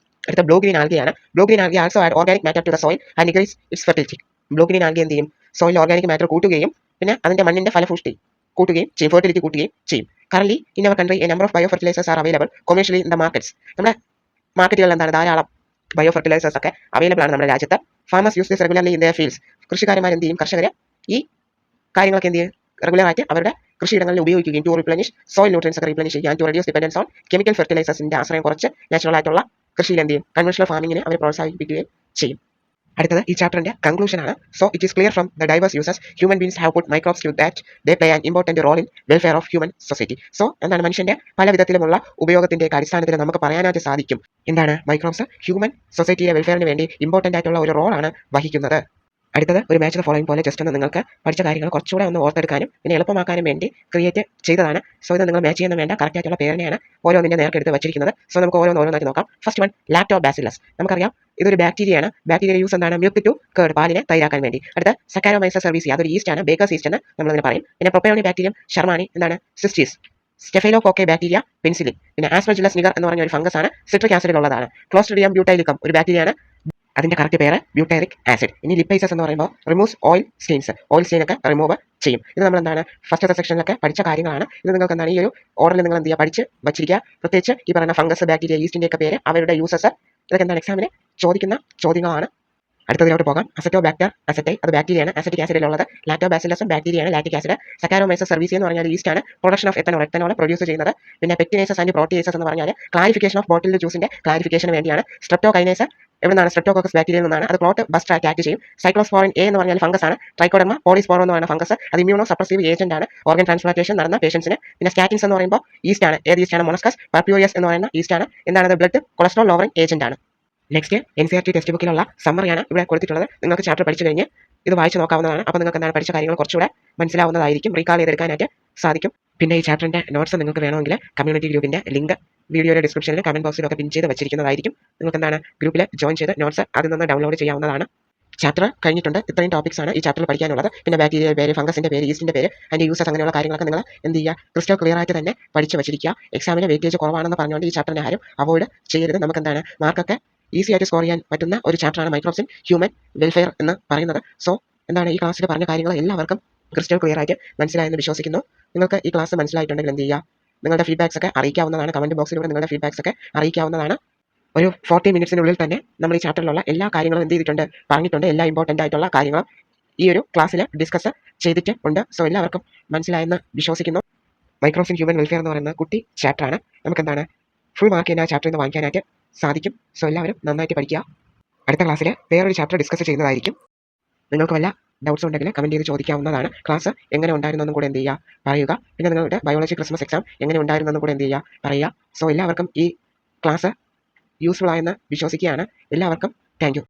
അടുത്ത ബ്ലൂ ഗ്രീൻ ആൽഗയാണ്. Blue green alga also add organic matter to the soil and increase its fertility. Blue green alga എന്ത് ചെയ്യും? സോയിൽ ഓർഗാനിക് മാറ്റർ കൂട്ടുകയും പിന്നെ അതിന്റെ മണ്ണിന്റെ ഫലപുഷ്ടി കൂട്ടുകയും ചെയ്യും, ഫെർട്ടിലിറ്റി കൂട്ടുകയും ചെയ്യും. Current in our country a number of bio fertilisers are available commercially in the markets. നമ്മുടെ മാർക്കറ്റുകളിൽ എന്താണ് ധാരാളം ബയോ ഫെർട്ടിലൈസേഴ്സ് ഒക്കെ അവൈലബിൾ ആണ് നമ്മുടെ രാജ്യത്ത്. Farmers use this regularly in their fields. കൃഷിക്കാരന്മാർ എന്ത് ചെയ്യും? കർഷകർ ഈ കാര്യങ്ങളൊക്കെ എന്ത് ചെയ്യും? റെഗുലറായിട്ട് അവരുടെ കൃഷിയിടങ്ങളിൽ ഉപയോഗിക്കുകയും ടു റിപ്ലനിഷ് സോയിൽ ന്യൂട്രിയൻസ് ഒക്കെ റീപ്ലനിഷ് ചെയ്യാൻ to reduce dependence on chemical ഫെർട്ടിലൈസേഴ്സിന്റെ ആശ്രയം കുറച്ച് നാച്ചുറൽ ആയിട്ടുള്ള കൃഷിയിൽ എന്ത് ചെയ്യും? കൺവെൻഷണൽ ഫാമിങ്ങിനെ അവർ പ്രോത്സാഹിപ്പിക്കുകയും ചെയ്യും. അടുത്തത് ഈ ചാപ്റ്ററിന്റെ കൺക്ലൂഷൻ ആണ്. So it is clear from the diverse uses human beings have put microbes to that they play an important role in welfare of human society. So എന്താണ് മനുഷ്യന്റെ പല വിധത്തിലുമുള്ള ഉപയോഗത്തിന്റെ അടിസ്ഥാനത്തിൽ നമുക്ക് പറയാനായിട്ട് സാധിക്കും എന്താണ് മൈക്രോബ്സ് ഹ്യൂമൻ സൊസൈറ്റിയുടെ വെൽഫെയറിന് വേണ്ടി ഇമ്പോർട്ടന്റ് ആയിട്ടുള്ള ഒരു റോളാണ് വഹിക്കുന്നത്. അടുത്തത് ഒരു മാച്ച് ദ ഫോളോയിങ് പോലെ ജസ്റ്റ് ഒന്ന് നിങ്ങൾക്ക് പഠിച്ച കാര്യങ്ങൾ കുറച്ചുകൂടെ ഒന്ന് ഓർത്തെടുക്കാനും പിന്നെ എളുപ്പമാക്കാനും വേണ്ടി ക്രിയേറ്റ് ചെയ്തതാണ്. സോ ഇത് നിങ്ങൾ മാച്ച് ചെയ്യുന്ന വേണ്ട കറക്റ്റ് ആയിട്ടുള്ള പേരിനെയാണ് ഓരോന്നിന്റെ നേർക്ക് എടുത്ത് വെച്ചിരിക്കുന്നത്. സോ നമുക്ക് ഓരോന്നായിട്ട് നോക്കാം. First one lactobacillus. നമുക്കറിയാം ഇതൊരു ബാക്ടീരിയയാണ്. ബാക്ടീരിയ യൂസ് എന്താണ്? മിൽക്ക് ടു കേർഡ്, പാലിനെ തൈരാക്കാൻ വേണ്ടി. അടുത്ത സക്കാരോമൈസസ് സർവീസ്, അതൊരു ഈസ്റ്റ് ആണ്, ബേക്കേഴ്സ് ഈസ്റ്റ് എന്ന് നമ്മളതിന് പറയും. പിന്നെ പ്രൊപ്പയോണി ബാക്ടീരിയം, ഷർമാനി എന്താണ്? സിസ്റ്റീസ്. സ്റ്റെഫൈലോകോക്കെ ബാക്ടീരിയ, പെൻസിലിൻ. പിന്നെ ആസ്പെർജില്ലസ് നിഗർ എന്ന് പറഞ്ഞ ഒരു ഫംഗസ് ആണ്, സിട്രിക് ആസിഡിലുള്ളതാണ്. ക്ലോസ്ട്രിഡിയം ബ്യൂട്ടൈലിക്കം ഒരു ബാക്ടീരിയയാണ്, അതിന്റെ കറക്റ്റ് പേര് ബ്യൂട്ടൈറിക് ആസിഡ്. ഇനി ലിപ്പൈസസ് എന്ന് പറയുമ്പോൾ removes oil stains, oil stain ഒക്കെ റിമൂവ് ചെയ്യും. ഇത് നമ്മൾ എന്താണ് ഫസ്റ്റ് സെക്ഷനിലൊക്കെ പഠിച്ച കാര്യങ്ങളാണ്. ഇത് നിങ്ങൾക്ക് എന്താണ് ഈ ഒരു ഓർഡറിൽ നിങ്ങൾ എന്ത് ചെയ്യുക? പഠിച്ച് വച്ചിരിക്കുക. പ്രത്യേകിച്ച് ഈ പറയുന്ന ഫംഗസ്, ബാക്ടീരിയ, ഈസ്റ്റിന്റെ ഒക്കെ പേര്, അവരുടെ യൂസസ്, ഇതൊക്കെ എന്താണ് എക്സാമിന് ചോദിക്കുന്ന ചോദ്യങ്ങളാണ്. അടുത്തതിലോട്ട് പോകാം. അസറ്റോബാക്ടർ അസറ്റൈ, അത് ബാക്ടീരിയയാണ്, അസറ്റിക് ആസിഡിലുള്ളത്. ലാക്ടോബാസിലസും ബാക്ടീരിയയാണ്, ലാക്ടിക് ആസിഡ്. സക്കാരോമൈസസ് സർവീസ് എന്ന് പറഞ്ഞാൽ ഈസ്റ്റ് ആണ്, പ്രൊഡക്ഷൻ ഓഫ് എത്തനോൾ പ്രൊഡ്യൂസ് ചെയ്യുന്നത്. പിന്നെ പെക്ടിനേസസ് ആൻഡ് പ്രോട്ടിയേസസ് എന്ന് പറഞ്ഞാൽ ക്ലാരിഫിക്കേഷൻ ഓഫ് ബോട്ടിൽഡ് ജ്യൂസിന്റെ ക്ലാരിഫിക്കേഷന് വേണ്ടിയാണ്. സ്ട്രെപ്റ്റോകൈനേസ് എവിടെയാണ്? സ്ട്രെപ്റ്റോകോക്കസ് ബാക്ടീരിയയിൽ നിന്നാണ്. അത് ക്ലോട്ട് ബസ്റ്റ് അറ്റാക്ക് ചെയ്യും. സൈക്ലോസ്പോറിൻ എ എന്ന് പറഞ്ഞാൽ ഫംഗസ് ആണ്. ട്രൈക്കോഡർമ പോളിസ്പോറോ എന്ന് പറയുന്ന ഫംഗസ്, അത് ഇമ്മ്യൂണോ സപ്രസീവ് ഏജന്റ് ആണ്, ഓർഗൻ ട്രാൻസ്പ്ലാന്റേഷൻ നടന്ന പേഷ്യൻസിന്. പിന്നെ സ്റ്റാറ്റിൻസ് എന്ന് പറയുമ്പോൾ ഈസ്റ്റ് ആണ്. ഏത് ഈസ്റ്റ് ആണ്? മൊളസ്കസ് പർപ്യൂരിയസ് എന്ന് പറയുന്ന ഈസ്റ്റ് ആണ്. എന്താണ്? ബ്ലഡ് കൊളസ്ട്രോൾ ലോവറിംഗ് ഏജന്റ് ആണ്. നെക്സ്റ്റ് NCERT ടെക്സ്റ്റ് ബുക്കിലുള്ള സമ്മറിയാണ് ഇവിടെ കൊടുത്തിട്ടുള്ളത്. നിങ്ങൾക്ക് ചാപ്റ്റർ പഠിച്ചു കഴിഞ്ഞ് ഇത് വായിച്ച് നോക്കാവുന്നതാണ്. അപ്പോൾ നിങ്ങൾക്ക് എന്താണ് പഠിച്ച കാര്യങ്ങൾ കുറച്ചുകൂടെ മനസ്സിലാവുന്നതായിരിക്കും, റീകാൾ ചെയ്തെടുക്കാനായിട്ട് സാധിക്കും. പിന്നെ ഈ ചാപ്റ്ററിന്റെ നോട്ട്സ് നിങ്ങൾക്ക് വേണമെങ്കിൽ കമ്മ്യൂണിറ്റി ഗ്രൂപ്പിന്റെ ലിങ്ക് വീഡിയോയുടെ ഡിസ്ക്രിപ്ഷനിൽ കമന്റ് ബോക്സിലൊക്കെ പിൻ ചെയ്ത് വെച്ചിരിക്കുന്നതായിരിക്കും. നിങ്ങൾക്ക് എന്താണ് ഗ്രൂപ്പിൽ ജോയിൻ ചെയ്ത് നോട്ട്സ് അതിൽ നിന്ന് ഡൗൺലോഡ് ചെയ്യാവുന്നതാണ്. ചാപ്റ്റർ കഴിഞ്ഞിട്ടുണ്ട്. ഇത്രയും ടോപ്പിക്സ് ആണ് ഈ ചാപ്റ്ററിൽ പഠിക്കാനുള്ളത്. പിന്നെ ബാക്ടീരിയ പേര്, ഫംഗസിന്റെ പേര്, ഈസ്റ്റിന്റെ പേര്, അതിന്റെ യൂസസ്, അങ്ങനെയുള്ള കാര്യങ്ങളൊക്കെ നിങ്ങൾ എന്ത് ചെയ്യുക? ക്രിസ്റ്റൽ ക്ലിയർ ആയിട്ട് തന്നെ പഠിച്ച് വെച്ചിരിക്കുക. എക്സാമിന് വെയിറ്റേജ് കുറവാണെന്ന് പറഞ്ഞുകൊണ്ട് ഈ ചാപ്റ്ററിനെ ആരും അവോയ്ഡ് ചെയ്യരുത്. നമുക്ക് എന്താണ് മാർക്കൊക്കെ ഈസി ആയിട്ട് സ്കോർ ചെയ്യാൻ പറ്റുന്ന ഒരു ചാപ്റ്ററാണ് മൈക്രോബ്സ് ഇൻ ഹ്യൂമൻ വെൽഫെയർ എന്ന് പറയുന്നത്. സോ എന്താണ് ഈ ക്ലാസ്സിൽ പറഞ്ഞ കാര്യങ്ങൾ എല്ലാവർക്കും ക്രിസ്റ്റൽ ക്ലിയർ ആയിട്ട് മനസ്സിലായെന്ന് വിശ്വസിക്കുന്നു. നിങ്ങൾക്ക് ഈ ക്ലാസ് മനസ്സിലായിട്ടുണ്ടെങ്കിൽ എന്ത് ചെയ്യുക? നിങ്ങളുടെ ഫീഡ്ബാക്സ് ഒക്കെ അറിയിക്കാവുന്നതാണ്. കമന്റ് ബോക്സിലൂടെ നിങ്ങളുടെ ഫീഡ്ബാക്സ് ഒക്കെ അറിയിക്കാവുന്നതാണ്. ഒരു 40 മിനിറ്റ്സിനുള്ളിൽ തന്നെ നമ്മൾ ഈ ചാപ്റ്ററിലുള്ള എല്ലാ കാര്യങ്ങളും എന്ത് ചെയ്തിട്ടുണ്ട്? പറഞ്ഞിട്ടുണ്ട്. എല്ലാ ഇമ്പോർട്ടൻ്റ് ആയിട്ടുള്ള കാര്യങ്ങളും ഈ ഒരു ക്ലാസ്സിൽ ഡിസ്കസ് ചെയ്തിട്ട് ഉണ്ട്. സോ എല്ലാവർക്കും മനസ്സിലായെന്ന് വിശ്വസിക്കുന്നു. മൈക്രോബ്സ് ഇൻ ഹ്യൂമൻ വെൽഫെയർ എന്ന് പറയുന്ന കുട്ടി ചാപ്റ്ററാണ്. നമുക്ക് എന്താണ് ഫുൾ മാർക്ക് ചെയ്യുന്ന ആ ചാപ്റ്ററിൽ നിന്ന് വാങ്ങിക്കാനായിട്ട് സാധിക്കും. സോ എല്ലാവരും നന്നായിട്ട് പഠിക്കുക. അടുത്ത ക്ലാസ്സിൽ വേറൊരു ചാപ്റ്റർ ഡിസ്കസ് ചെയ്യുന്നതായിരിക്കും. നിങ്ങൾക്ക് വല്ല ഡൗട്ട്സ് ഉണ്ടെങ്കിൽ കമൻറ്റ് ചെയ്ത് ചോദിക്കാവുന്നതാണ്. ക്ലാസ് എങ്ങനെ ഉണ്ടായിരുന്നെന്നും കൂടെ എന്ത് ചെയ്യുക? പറയുക. പിന്നെ നിങ്ങളുടെ ബയോളജി ക്രിസ്മസ് എക്സാം എങ്ങനെ ഉണ്ടായിരുന്നെന്നും കൂടെ എന്ത് ചെയ്യുക? പറയുക. സോ എല്ലാവർക്കും ഈ ക്ലാസ് യൂസ്ഫുൾ ആയെന്ന് വിശ്വസിക്കുകയാണ്. എല്ലാവർക്കും താങ്ക് യു.